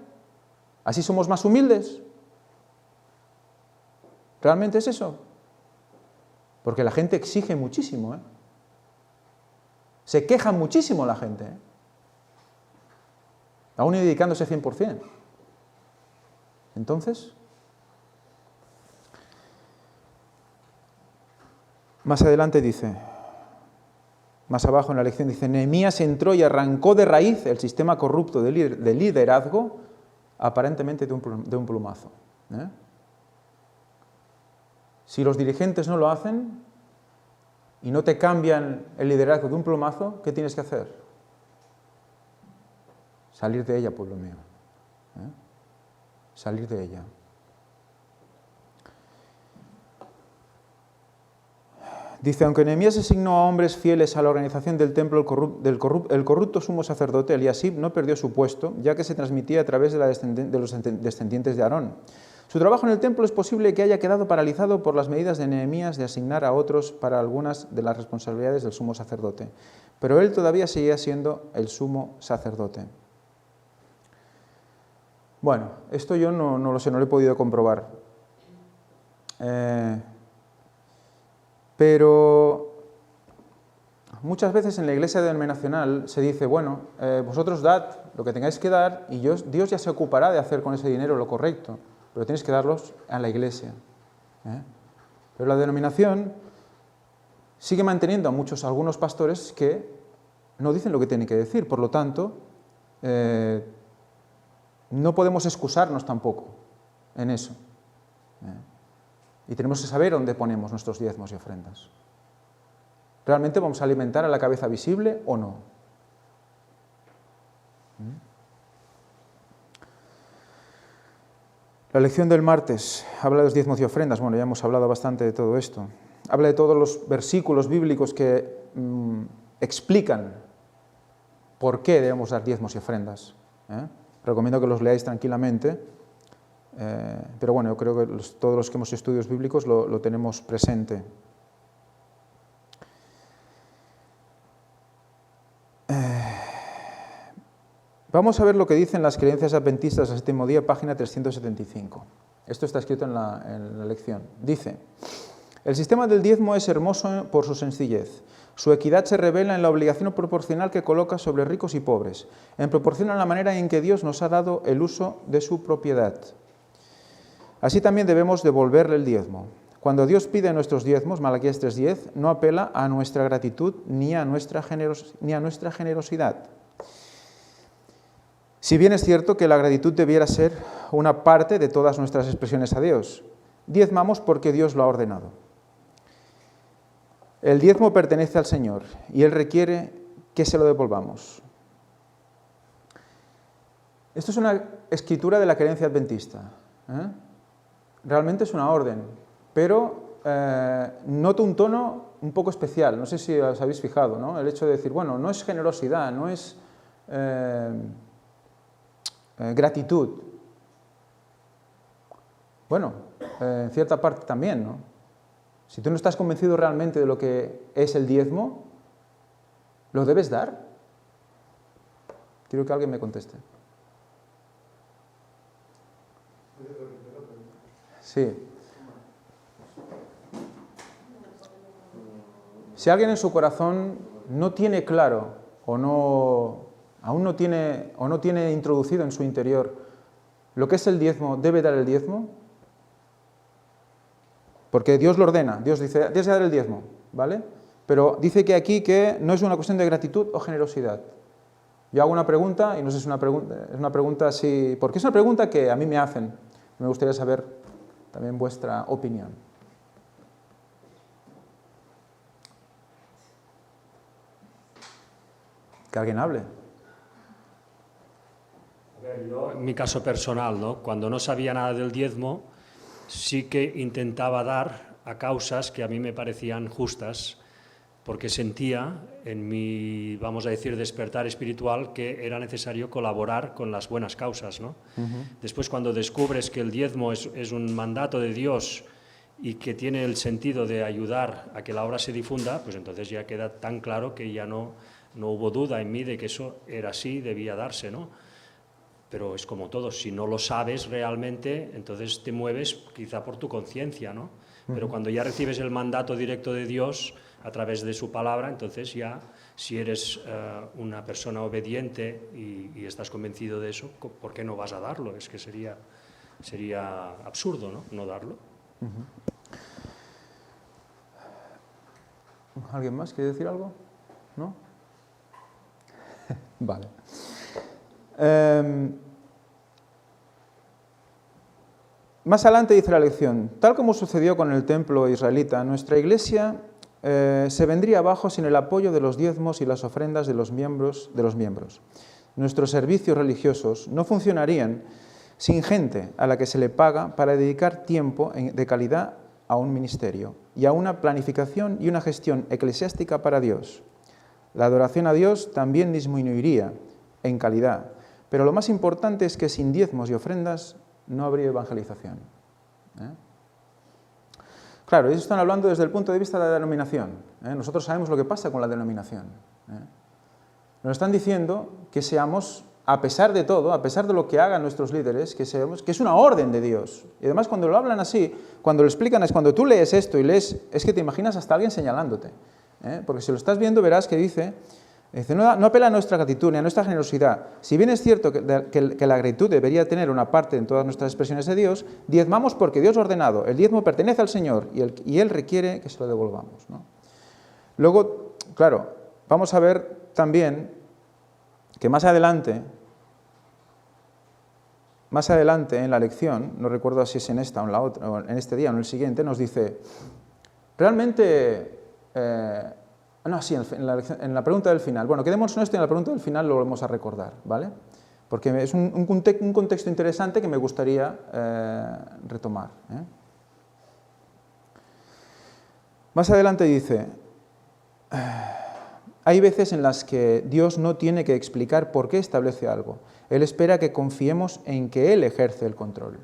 ¿Así somos más humildes? ¿Realmente es eso? Porque la gente exige muchísimo, Se queja muchísimo la gente, Aún y dedicándose 100%. Entonces, más adelante dice, más abajo en la lección dice, Nehemías entró y arrancó de raíz el sistema corrupto de liderazgo, aparentemente de un plumazo. Si los dirigentes no lo hacen y no te cambian el liderazgo de un plumazo, ¿qué tienes que hacer? Salir de ella, pueblo mío. Salir de ella. Dice, aunque Nehemías designó a hombres fieles a la organización del templo, el corrupto sumo sacerdote Eliasib no perdió su puesto, ya que se transmitía a través de los descendientes de Aarón. Su trabajo en el templo es posible que haya quedado paralizado por las medidas de Nehemías de asignar a otros para algunas de las responsabilidades del sumo sacerdote, pero él todavía seguía siendo el sumo sacerdote. Bueno, esto yo no lo sé, no lo he podido comprobar. Pero muchas veces en la iglesia denominacional se dice, bueno, vosotros dad lo que tengáis que dar y Dios ya se ocupará de hacer con ese dinero lo correcto, pero tenéis que darlos a la iglesia. Pero la denominación sigue manteniendo a algunos pastores que no dicen lo que tienen que decir, por lo tanto, no podemos excusarnos tampoco en eso. Y tenemos que saber dónde ponemos nuestros diezmos y ofrendas. ¿Realmente vamos a alimentar a la cabeza visible o no? La lección del martes habla de los diezmos y ofrendas. Bueno, ya hemos hablado bastante de todo esto. Habla de todos los versículos bíblicos que explican por qué debemos dar diezmos y ofrendas. Recomiendo que los leáis tranquilamente. Pero bueno, yo creo que todos los que hemos estudiado estudios bíblicos lo tenemos presente. Vamos a ver lo que dicen las creencias adventistas del séptimo día, página 375. Esto está escrito en la lección. Dice, el sistema del diezmo es hermoso por su sencillez. Su equidad se revela en la obligación proporcional que coloca sobre ricos y pobres, en proporción a la manera en que Dios nos ha dado el uso de su propiedad. Así también debemos devolverle el diezmo. Cuando Dios pide nuestros diezmos, Malaquías 3:10, no apela a nuestra gratitud ni a nuestra generosidad. Si bien es cierto que la gratitud debiera ser una parte de todas nuestras expresiones a Dios, diezmamos porque Dios lo ha ordenado. El diezmo pertenece al Señor y Él requiere que se lo devolvamos. Esto es una escritura de la creencia adventista. Realmente es una orden, pero noto un tono un poco especial, no sé si os habéis fijado, ¿no? El hecho de decir, bueno, no es generosidad, no es gratitud. Bueno, en cierta parte también, ¿no? Si tú no estás convencido realmente de lo que es el diezmo, ¿lo debes dar? Quiero que alguien me conteste. Sí. Si alguien en su corazón no tiene claro aún no tiene introducido en su interior lo que es el diezmo, ¿debe dar el diezmo? Porque Dios lo ordena, Dios dice, tienes que dar el diezmo, ¿vale? Pero dice que aquí que no es una cuestión de gratitud o generosidad. Yo hago una pregunta, y no sé si es una pregunta así, porque es una pregunta que a mí me hacen. Me gustaría saber también vuestra opinión. Que alguien hable.
A ver, yo, en mi caso personal, ¿no? Cuando no sabía nada del diezmo, sí que intentaba dar a causas que a mí me parecían justas, porque sentía en mi, vamos a decir, despertar espiritual que era necesario colaborar con las buenas causas, ¿no? Después, cuando descubres que el diezmo es un mandato de Dios y que tiene el sentido de ayudar a que la obra se difunda, pues entonces ya queda tan claro que ya no hubo duda en mí de que eso era así, debía darse, ¿no? Pero es como todo, si no lo sabes realmente, entonces te mueves quizá por tu conciencia, ¿no? Pero cuando ya recibes el mandato directo de Dios a través de su palabra, entonces ya, si eres una persona obediente y estás convencido de eso, ¿por qué no vas a darlo? Es que sería absurdo, ¿no? No darlo.
¿Alguien más quiere decir algo? ¿No? Vale. Más adelante dice la lección, tal como sucedió con el templo israelita, nuestra iglesia se vendría abajo sin el apoyo de los diezmos y las ofrendas de los miembros. Nuestros servicios religiosos no funcionarían sin gente a la que se le paga para dedicar tiempo de calidad a un ministerio y a una planificación y una gestión eclesiástica para Dios. La adoración a Dios también disminuiría en calidad, pero lo más importante es que sin diezmos y ofrendas no habría evangelización. Claro, ellos están hablando desde el punto de vista de la denominación. Nosotros sabemos lo que pasa con la denominación. Nos están diciendo que seamos, a pesar de todo, a pesar de lo que hagan nuestros líderes, que es una orden de Dios. Y además cuando lo hablan así, cuando lo explican, es cuando tú lees esto y lees, es que te imaginas hasta alguien señalándote. Porque si lo estás viendo verás que dice no apela a nuestra gratitud ni a nuestra generosidad. Si bien es cierto que la gratitud debería tener una parte en todas nuestras expresiones de Dios, diezmamos porque Dios ha ordenado. El diezmo pertenece al Señor y Él requiere que se lo devolvamos, ¿no? Luego, claro, vamos a ver también que más adelante en la lección, no recuerdo si es en esta o en la otra, o en este día o en el siguiente, nos dice, realmente, en la pregunta del final, bueno, quedémonos en esto y en la pregunta del final lo vamos a recordar, ¿vale? Porque es un contexto interesante que me gustaría retomar. Más adelante dice, hay veces en las que Dios no tiene que explicar por qué establece algo. Él espera que confiemos en que Él ejerce el control.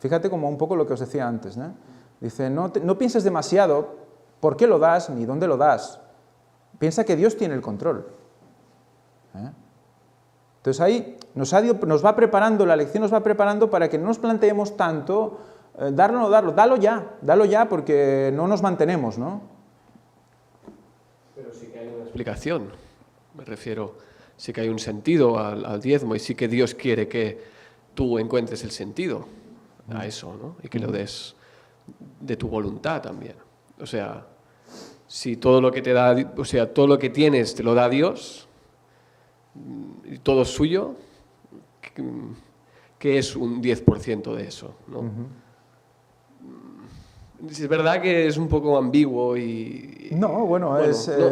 Fíjate como un poco lo que os decía antes, ¿no? Dice, no pienses demasiado por qué lo das ni dónde lo das. Piensa que Dios tiene el control. Entonces ahí nos va preparando, la lección nos va preparando para que no nos planteemos tanto, darlo o no darlo, dalo ya porque no nos mantenemos, ¿no?
Pero sí que hay una explicación, me refiero, sí que hay un sentido al diezmo y sí que Dios quiere que tú encuentres el sentido a eso, ¿no? Y que lo des de tu voluntad también. O sea, si todo lo que te da, o sea, todo lo que tienes te lo da Dios y todo es suyo, ¿qué es un 10% de eso, ¿no? Es verdad que es un poco ambiguo y...
No, bueno,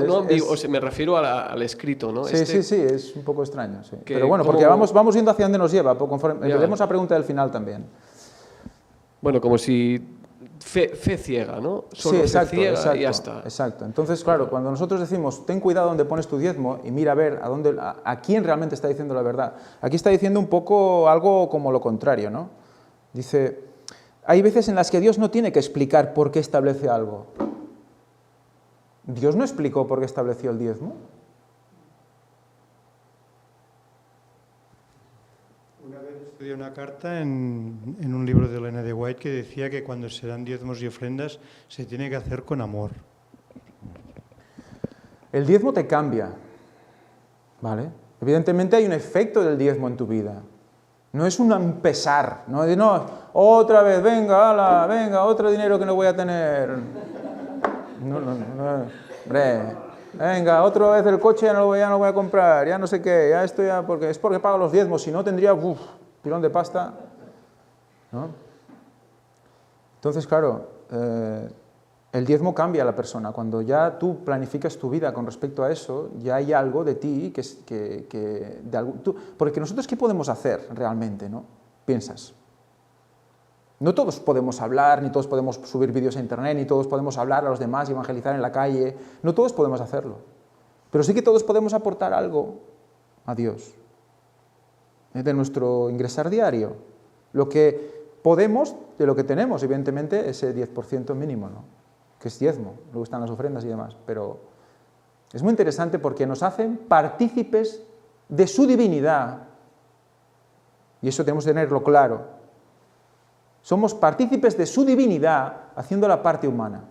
no ambiguo, o sea, me refiero al escrito, ¿no?
Sí, sí, es un poco extraño, sí. Pero bueno, porque vamos viendo hacia dónde nos lleva, conforme veremos la pregunta del final también.
Bueno, como si fe ciega, ¿no?
Solo exacto,
fe ciega
exacto,
y ya está.
Exacto. Entonces, claro, cuando nosotros decimos, ten cuidado donde pones tu diezmo y mira a ver a quién realmente está diciendo la verdad. Aquí está diciendo un poco algo como lo contrario, ¿no? Dice, hay veces en las que Dios no tiene que explicar por qué establece algo. ¿Dios no explicó por qué estableció el diezmo?
Una vez estudié una carta en un libro de Elena de White que decía que cuando se dan diezmos y ofrendas se tiene que hacer con amor.
El diezmo te cambia, ¿vale? Evidentemente hay un efecto del diezmo en tu vida. No es un pesar, no, otra vez, venga, otro dinero que no voy a tener. No, hombre, venga, otra vez el coche ya no lo voy a comprar, ya no sé qué, ya esto ya, porque pago los diezmos, si no tendría, pilón de pasta, ¿no? Entonces, claro, el diezmo cambia a la persona. Cuando ya tú planificas tu vida con respecto a eso, ya hay algo de ti porque nosotros, ¿qué podemos hacer realmente, no? Piensas. No todos podemos hablar, ni todos podemos subir vídeos a internet, ni todos podemos hablar a los demás y evangelizar en la calle. No todos podemos hacerlo. Pero sí que todos podemos aportar algo a Dios. De nuestro ingresar diario. Lo que podemos, de lo que tenemos, evidentemente, ese 10% mínimo, ¿no? Que es diezmo, luego están las ofrendas y demás, pero es muy interesante porque nos hacen partícipes de su divinidad, y eso tenemos que tenerlo claro. Somos partícipes de su divinidad haciendo la parte humana.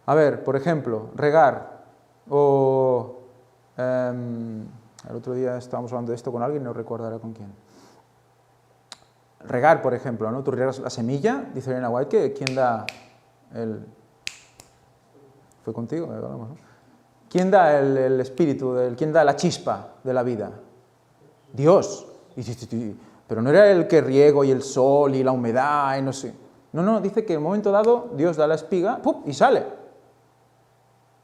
A ver, por ejemplo, regar, o el otro día estábamos hablando de esto con alguien, no recordaré con quién. Regar, por ejemplo, ¿no? Tú riegas la semilla, dice Elena White, que ¿quién da el...? Fue contigo, ¿no? ¿Quién da el espíritu, quién da la chispa de la vida? Dios. Pero no era el que riego y el sol y la humedad y no sé. No, dice que en un momento dado Dios da la espiga, ¡pum!, y sale.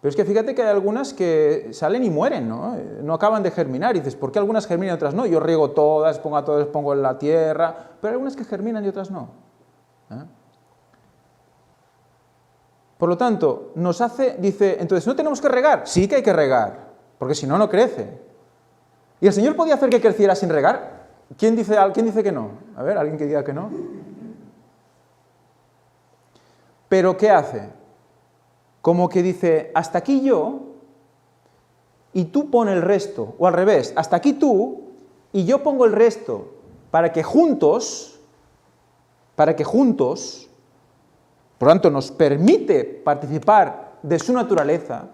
Pero es que fíjate que hay algunas que salen y mueren, ¿no? No acaban de germinar. Y dices, ¿por qué algunas germinan y otras no? Yo riego todas, pongo en la tierra, pero hay algunas que germinan y otras no. ¿Eh? Por lo tanto, dice, entonces, ¿no tenemos que regar? Sí que hay que regar, porque si no, no crece. ¿Y el Señor podía hacer que creciera sin regar? ¿Quién dice que no? A ver, alguien que diga que no. ¿Pero qué hace? Como que dice, hasta aquí yo, y tú pon el resto, o al revés, hasta aquí tú, y yo pongo el resto, para que juntos, por lo tanto, nos permite participar de su naturaleza,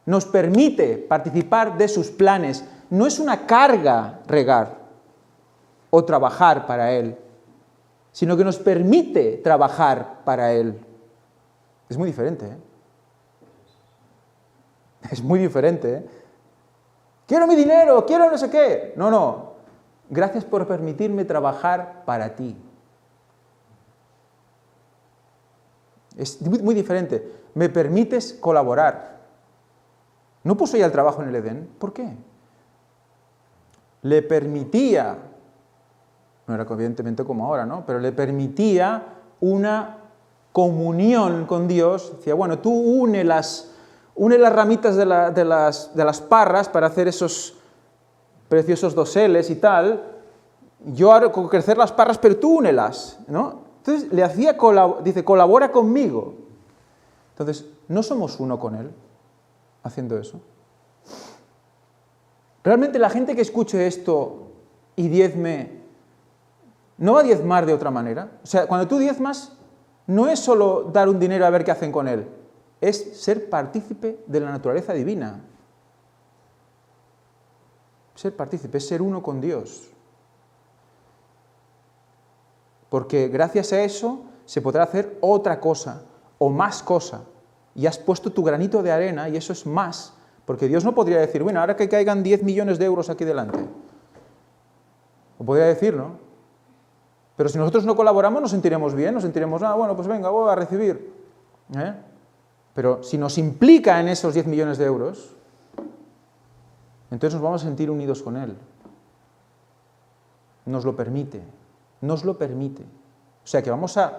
nos permite participar de sus planes. No es una carga regar o trabajar para Él, sino que nos permite trabajar para Él. Es muy diferente, ¿eh? Es muy diferente, ¿eh? Quiero mi dinero, quiero no sé qué. No. Gracias por permitirme trabajar para ti. Es muy diferente. Me permites colaborar. ¿No puso ya el trabajo en el Edén? ¿Por qué? Le permitía, no era evidentemente como ahora, ¿no? Pero le permitía una comunión con Dios. Decía, bueno, tú une las ramitas de las parras para hacer esos preciosos doseles y tal. Yo hago crecer las parras, pero tú únelas, ¿no? Entonces le hacía, dice, colabora conmigo. Entonces, ¿no somos uno con Él haciendo eso? ¿Realmente la gente que escuche esto y diezme, no va a diezmar de otra manera? O sea, cuando tú diezmas, no es solo dar un dinero a ver qué hacen con él, es ser partícipe de la naturaleza divina. Ser partícipe, es ser uno con Dios. Porque gracias a eso se podrá hacer otra cosa, o más cosa. Y has puesto tu granito de arena y eso es más. Porque Dios no podría decir, bueno, ahora que caigan 10 millones de euros aquí delante. O podría decir, ¿no? Pero si nosotros no colaboramos nos sentiremos bien, nos sentiremos, bueno, pues venga, voy a recibir. Pero si nos implica en esos 10 millones de euros, entonces nos vamos a sentir unidos con Él. Nos lo permite. O sea que vamos a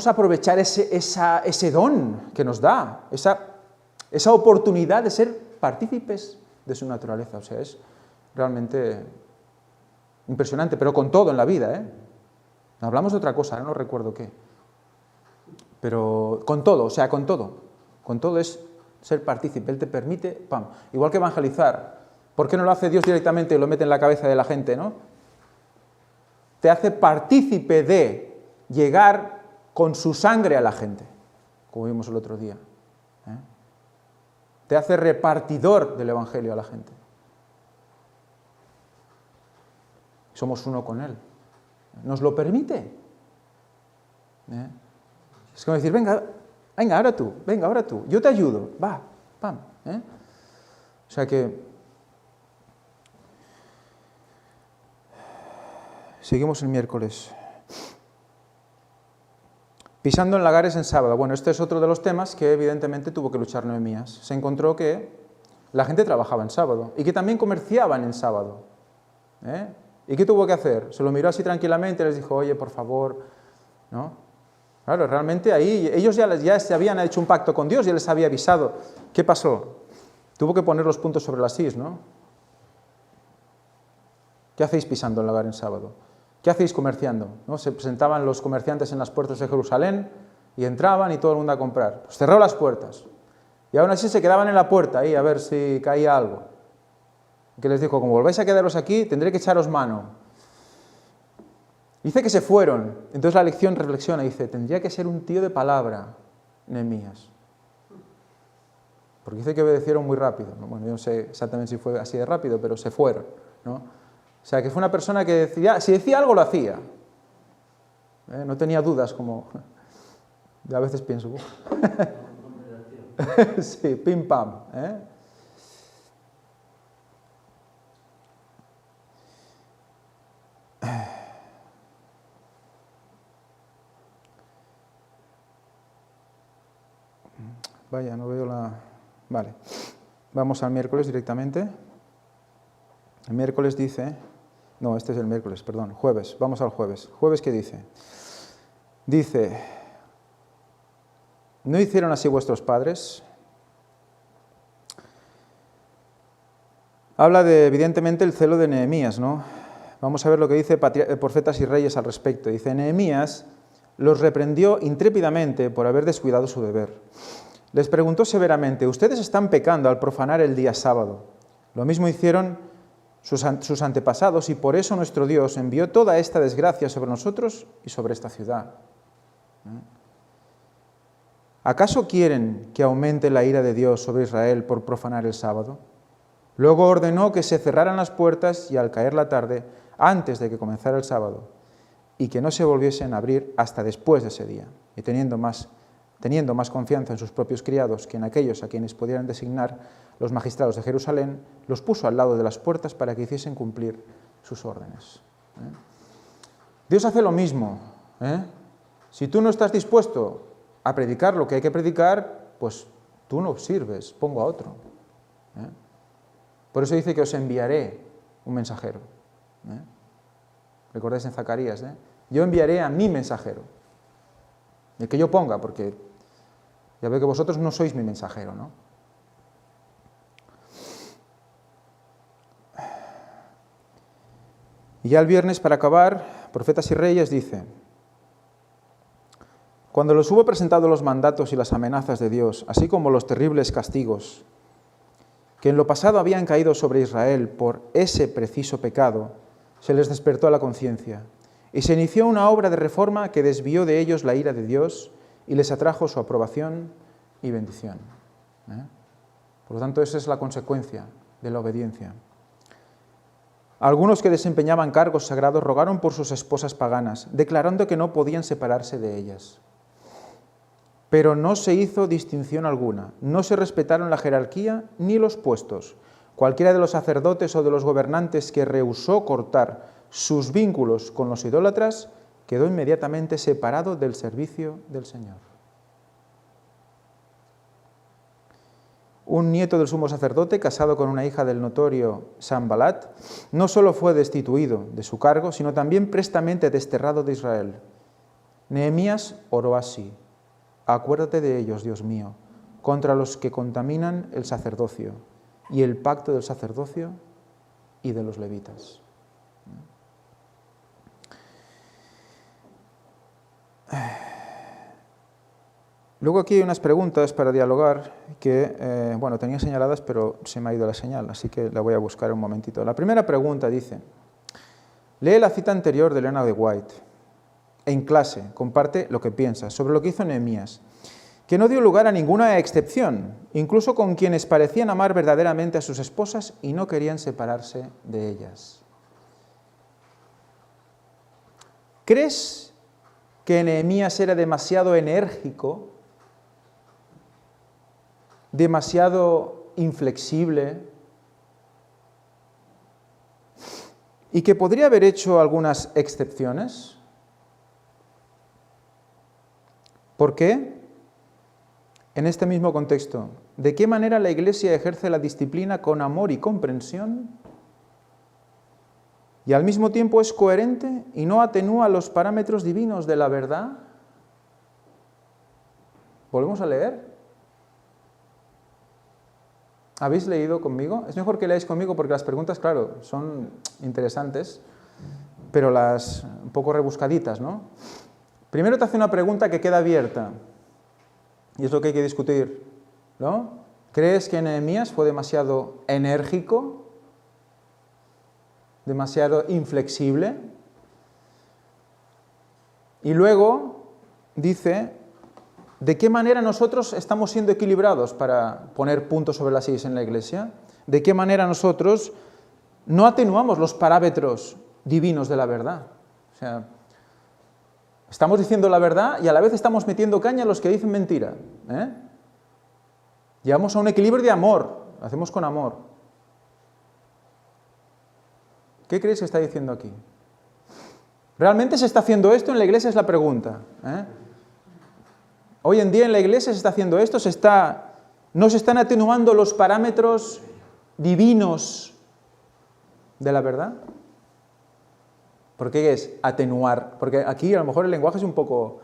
aprovechar ese don que nos da, esa oportunidad de ser partícipes de su naturaleza. O sea, es realmente impresionante, pero con todo en la vida, ¿eh? Hablamos de otra cosa, no recuerdo qué. Pero con todo, o sea, con todo. Con todo es ser partícipe. Él te permite, ¡pam! Igual que evangelizar. ¿Por qué no lo hace Dios directamente y lo mete en la cabeza de la gente, no? Te hace partícipe de llegar con su sangre a la gente, como vimos el otro día. Te hace repartidor del Evangelio a la gente. Somos uno con Él. Nos lo permite. Es como decir, venga, ahora tú, yo te ayudo, va, pam. O sea que seguimos el miércoles. Pisando en lagares en sábado. Bueno, este es otro de los temas que evidentemente tuvo que luchar Nehemías. Se encontró que la gente trabajaba en sábado y que también comerciaban en sábado. ¿Y qué tuvo que hacer? Se lo miró así tranquilamente y les dijo, oye, por favor, ¿no? Claro, realmente ahí ellos ya se habían hecho un pacto con Dios, ya les había avisado. ¿Qué pasó? Tuvo que poner los puntos sobre las is, ¿no? ¿Qué hacéis pisando el lagar en sábado? ¿Qué hacéis comerciando? ¿No? Se presentaban los comerciantes en las puertas de Jerusalén y entraban y todo el mundo a comprar. Pues cerró las puertas. Y aún así se quedaban en la puerta ahí a ver si caía algo. Que les dijo, como volváis a quedaros aquí, tendré que echaros mano. Dice que se fueron. Entonces la lección reflexiona y dice, tendría que ser un tío de palabra, Nehemías. Porque dice que obedecieron muy rápido. Bueno, yo no sé exactamente si fue así de rápido, pero se fueron, ¿no? O sea, que fue una persona que decía, si decía algo, lo hacía. No tenía dudas, como yo a veces pienso. Sí, pim pam. Vaya, no veo la... Vale. Vamos al miércoles directamente. El miércoles dice... No, este es el miércoles, perdón. Jueves. Vamos al jueves. ¿Jueves qué dice? Dice... ¿No hicieron así vuestros padres? Habla de, evidentemente, el celo de Nehemías, ¿no? Vamos a ver lo que dice Profetas y Reyes al respecto. Dice, Nehemías los reprendió intrépidamente por haber descuidado su deber. Les preguntó severamente, ustedes están pecando al profanar el día sábado. Lo mismo hicieron sus antepasados y por eso nuestro Dios envió toda esta desgracia sobre nosotros y sobre esta ciudad. ¿Acaso quieren que aumente la ira de Dios sobre Israel por profanar el sábado? Luego ordenó que se cerraran las puertas y al caer la tarde, antes de que comenzara el sábado, y que no se volviesen a abrir hasta después de ese día. Y teniendo más confianza en sus propios criados que en aquellos a quienes pudieran designar los magistrados de Jerusalén, los puso al lado de las puertas para que hiciesen cumplir sus órdenes. Dios hace lo mismo. Si tú no estás dispuesto a predicar lo que hay que predicar, pues tú no sirves, pongo a otro. Por eso dice que os enviaré un mensajero. ¿Recordáis en Zacarías? Yo enviaré a mi mensajero. El que yo ponga, porque ya veo que vosotros no sois mi mensajero, ¿no? Y ya el viernes, para acabar, Profetas y Reyes dice, cuando los hubo presentado los mandatos y las amenazas de Dios, así como los terribles castigos que en lo pasado habían caído sobre Israel por ese preciso pecado, se les despertó a la conciencia y se inició una obra de reforma que desvió de ellos la ira de Dios y les atrajo su aprobación y bendición. Por lo tanto, esa es la consecuencia de la obediencia. Algunos que desempeñaban cargos sagrados rogaron por sus esposas paganas, declarando que no podían separarse de ellas. Pero no se hizo distinción alguna, no se respetaron la jerarquía ni los puestos. Cualquiera de los sacerdotes o de los gobernantes que rehusó cortar sus vínculos con los idólatras quedó inmediatamente separado del servicio del Señor. Un nieto del sumo sacerdote, casado con una hija del notorio Sanbalat, no solo fue destituido de su cargo, sino también prestamente desterrado de Israel. Nehemías oró así: acuérdate de ellos, Dios mío, contra los que contaminan el sacerdocio y el pacto del sacerdocio y de los levitas. Luego aquí hay unas preguntas para dialogar que, tenía señaladas, pero se me ha ido la señal, así que la voy a buscar un momentito. La primera pregunta dice, lee la cita anterior de Elena de White. En clase, comparte lo que piensas sobre lo que hizo Nehemías, que no dio lugar a ninguna excepción, incluso con quienes parecían amar verdaderamente a sus esposas y no querían separarse de ellas. ¿Crees que Nehemías era demasiado enérgico, demasiado inflexible, y que podría haber hecho algunas excepciones? ¿Por qué? En este mismo contexto, ¿de qué manera la Iglesia ejerce la disciplina con amor y comprensión y al mismo tiempo es coherente y no atenúa los parámetros divinos de la verdad? ¿Volvemos a leer? ¿Habéis leído conmigo? Es mejor que leáis conmigo porque las preguntas, claro, son interesantes, pero las un poco rebuscaditas, ¿no? Primero te hace una pregunta que queda abierta, y es lo que hay que discutir, ¿no? ¿Crees que Nehemías fue demasiado enérgico? ¿Demasiado inflexible? Y luego dice, ¿de qué manera nosotros estamos siendo equilibrados para poner puntos sobre las sillas en la Iglesia? ¿De qué manera nosotros no atenuamos los parámetros divinos de la verdad? O sea, estamos diciendo la verdad y a la vez estamos metiendo caña a los que dicen mentira. Llegamos a un equilibrio de amor, lo hacemos con amor. ¿Qué creéis que está diciendo aquí? ¿Realmente se está haciendo esto en la Iglesia? Es la pregunta. Hoy en día en la iglesia se está haciendo esto, no se están atenuando los parámetros divinos de la verdad. ¿Por qué es atenuar? Porque aquí a lo mejor el lenguaje es un poco...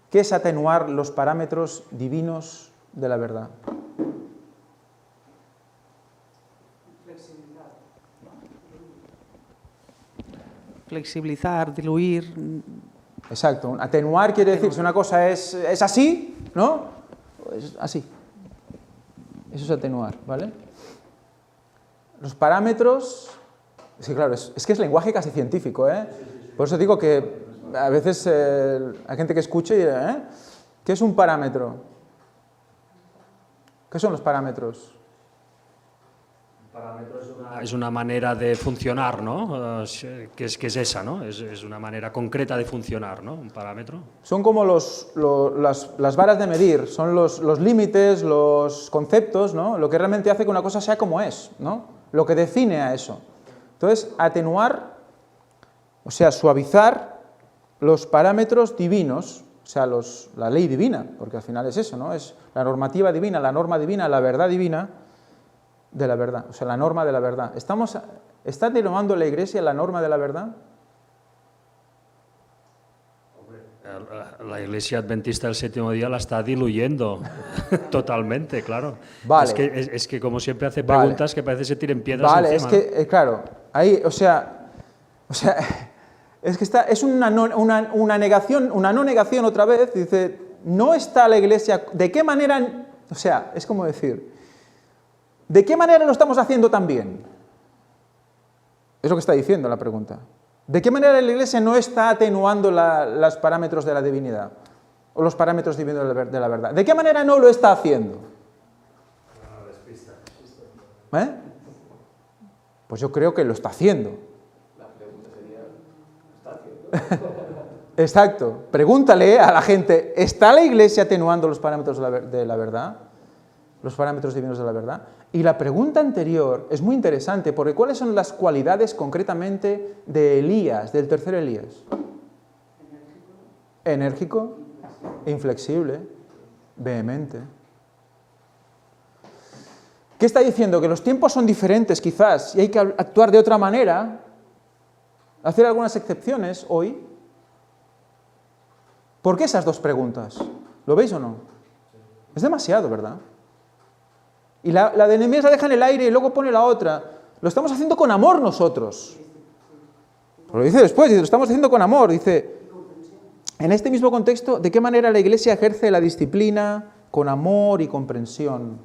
¿Qué es atenuar los parámetros divinos de la verdad?
Flexibilizar, diluir.
Exacto, atenuar quiere decir, si una cosa es así, ¿no? Es así. Eso es atenuar, ¿vale? Los parámetros, sí, claro, es que es lenguaje casi científico, ¿eh? Por eso digo que a veces hay gente que escucha y dirá, ¿eh? ¿Qué es un parámetro? ¿Qué son los parámetros?
Parámetro es una manera de funcionar, ¿no? Que es esa, ¿no? Es una manera concreta de funcionar, ¿no? Un parámetro.
Son como las varas de medir, son los límites, los conceptos, ¿no? Lo que realmente hace que una cosa sea como es, ¿no? Lo que define a eso. Entonces, atenuar, o sea, suavizar los parámetros divinos, o sea, la ley divina, porque al final es eso, ¿no? Es la normativa divina, la norma divina, la verdad divina de la verdad, o sea, la norma de la verdad. ¿Está atenuando la Iglesia la norma de la verdad?
La Iglesia Adventista del Séptimo Día la está diluyendo totalmente, claro.
Vale.
Es que como siempre hace preguntas que parece que se tiren piedras
Vale,
encima.
es que, claro, ahí, o sea, es que es una no negación otra vez, dice, no está la Iglesia, ¿de qué manera? O sea, es como decir, ¿de qué manera lo estamos haciendo tan bien? Es lo que está diciendo la pregunta. ¿De qué manera la Iglesia no está atenuando los parámetros de la divinidad? O los parámetros divinos de la verdad. ¿De qué manera no lo está haciendo? ¿Eh? Pues yo creo que lo está haciendo.
La pregunta sería, ¿lo está haciendo?
Exacto. Pregúntale a la gente, ¿está la Iglesia atenuando los parámetros de la verdad? Los parámetros divinos de la verdad. Y la pregunta anterior es muy interesante, porque ¿cuáles son las cualidades concretamente de Elías, del tercer Elías? Enérgico, inflexible, vehemente. ¿Qué está diciendo? Que los tiempos son diferentes quizás y hay que actuar de otra manera, hacer algunas excepciones hoy. ¿Por qué esas dos preguntas? ¿Lo veis o no? Es demasiado, ¿verdad? Y la de Nehemías la deja en el aire y luego pone la otra. Lo estamos haciendo con amor nosotros. Lo dice después, dice, lo estamos haciendo con amor. Dice, en este mismo contexto, ¿de qué manera la Iglesia ejerce la disciplina con amor y comprensión?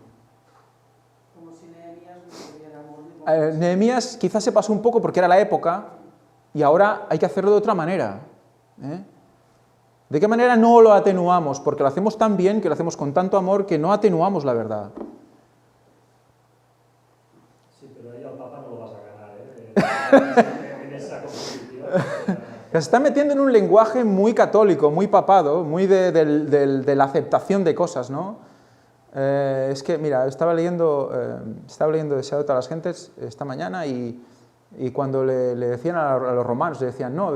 Como si Nehemías no tuviera amor ni comprensión.
Nehemías quizás se pasó un poco porque era la época y ahora hay que hacerlo de otra manera. ¿De qué manera no lo atenuamos? Porque lo hacemos tan bien, que lo hacemos con tanto amor, que no atenuamos la verdad.
Sí, pero ahí al Papa no lo vas a ganar, ¿eh? En esa competición.
Se está metiendo en un lenguaje muy católico, muy papado, muy de la aceptación de cosas, ¿no? Es que, mira, estaba leyendo Deseado de todas las gentes esta mañana y cuando le decían a los romanos, le decían, no,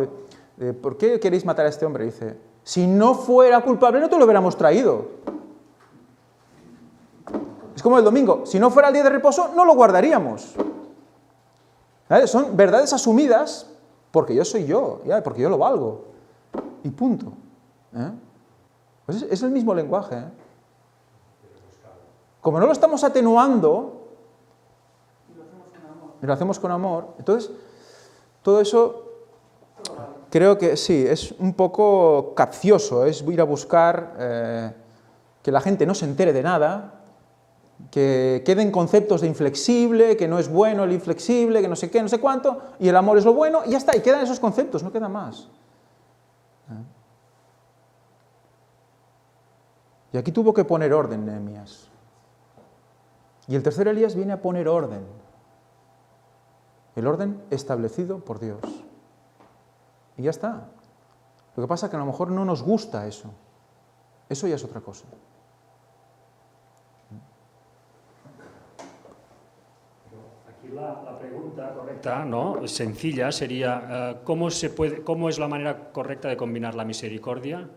¿por qué queréis matar a este hombre? Y dice, si no fuera culpable no te lo hubiéramos traído. Es como el domingo, si no fuera el día de reposo no lo guardaríamos. ¿Vale? Son verdades asumidas porque yo soy yo, porque yo lo valgo. Y punto. Pues es el mismo lenguaje. Como no lo estamos atenuando, y lo hacemos con amor, entonces todo eso creo que sí, es un poco capcioso, es ir a buscar que la gente no se entere de nada, que queden conceptos de inflexible, que no es bueno el inflexible, que no sé qué, no sé cuánto, y el amor es lo bueno, y ya está, y quedan esos conceptos, no queda más. Y aquí tuvo que poner orden Nehemías. Y el tercer Elías viene a poner orden. El orden establecido por Dios. Y ya está. Lo que pasa es que a lo mejor no nos gusta eso. Eso ya es otra cosa.
Aquí la pregunta correcta, ¿no? Sencilla, sería ¿cómo es la manera correcta de combinar la misericordia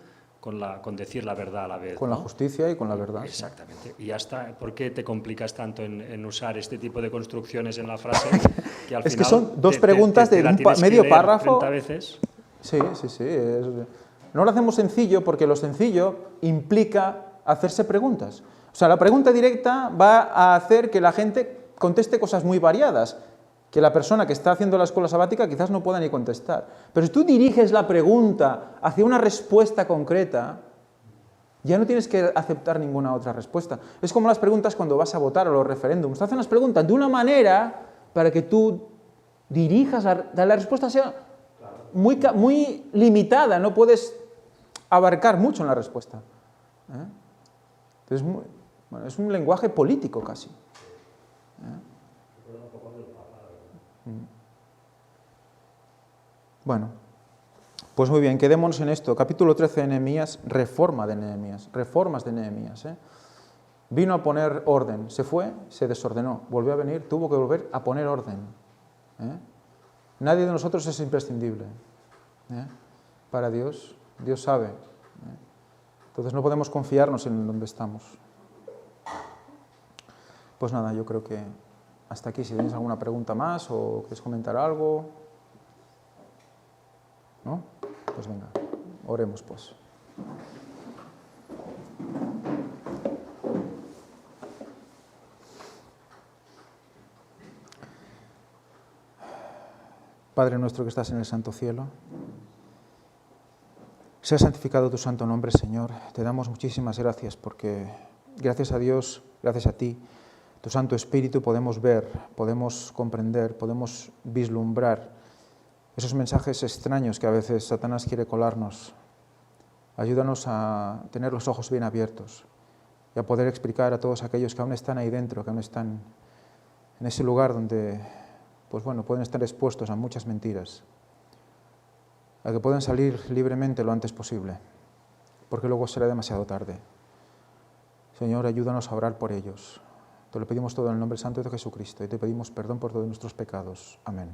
con decir la verdad a la vez.
Con la
¿no?
justicia y con la verdad. Sí.
Exactamente. Y ya está. ¿Por qué te complicas tanto en usar este tipo de construcciones en la frase? Que al
Es que
final
son dos
te
preguntas de
la
un
tienes que
medio
leer
párrafo.
30 veces.
Sí, sí, sí. No lo hacemos sencillo porque lo sencillo implica hacerse preguntas. O sea, la pregunta directa va a hacer que la gente conteste cosas muy variadas, que la persona que está haciendo la escuela sabática quizás no pueda ni contestar. Pero si tú diriges la pregunta hacia una respuesta concreta, ya no tienes que aceptar ninguna otra respuesta. Es como las preguntas cuando vas a votar o los referéndums. Te hacen las preguntas de una manera para que tú dirijas, la respuesta sea muy limitada, no puedes abarcar mucho en la respuesta. Entonces, es un lenguaje político casi. Bueno, pues muy bien, quedémonos en esto. Capítulo 13 de Nehemías, reformas de Nehemías. Vino a poner orden, se fue, se desordenó, volvió a venir, tuvo que volver a poner orden. Nadie de nosotros es imprescindible. Para Dios, Dios sabe. Entonces no podemos confiarnos en donde estamos. Pues nada, yo creo que hasta aquí. Si tenéis alguna pregunta más o queréis comentar algo, ¿no? Pues venga, oremos pues. Padre nuestro que estás en el santo cielo, sea santificado tu santo nombre, Señor. Te damos muchísimas gracias porque, gracias a Dios, gracias a ti, tu Santo Espíritu, podemos ver, podemos comprender, podemos vislumbrar esos mensajes extraños que a veces Satanás quiere colarnos. Ayúdanos a tener los ojos bien abiertos y a poder explicar a todos aquellos que aún están ahí dentro, que aún están en ese lugar donde, pues bueno, pueden estar expuestos a muchas mentiras, a que puedan salir libremente lo antes posible, porque luego será demasiado tarde. Señor, ayúdanos a orar por ellos. Te lo pedimos todo en el nombre santo de Jesucristo y te pedimos perdón por todos nuestros pecados. Amén.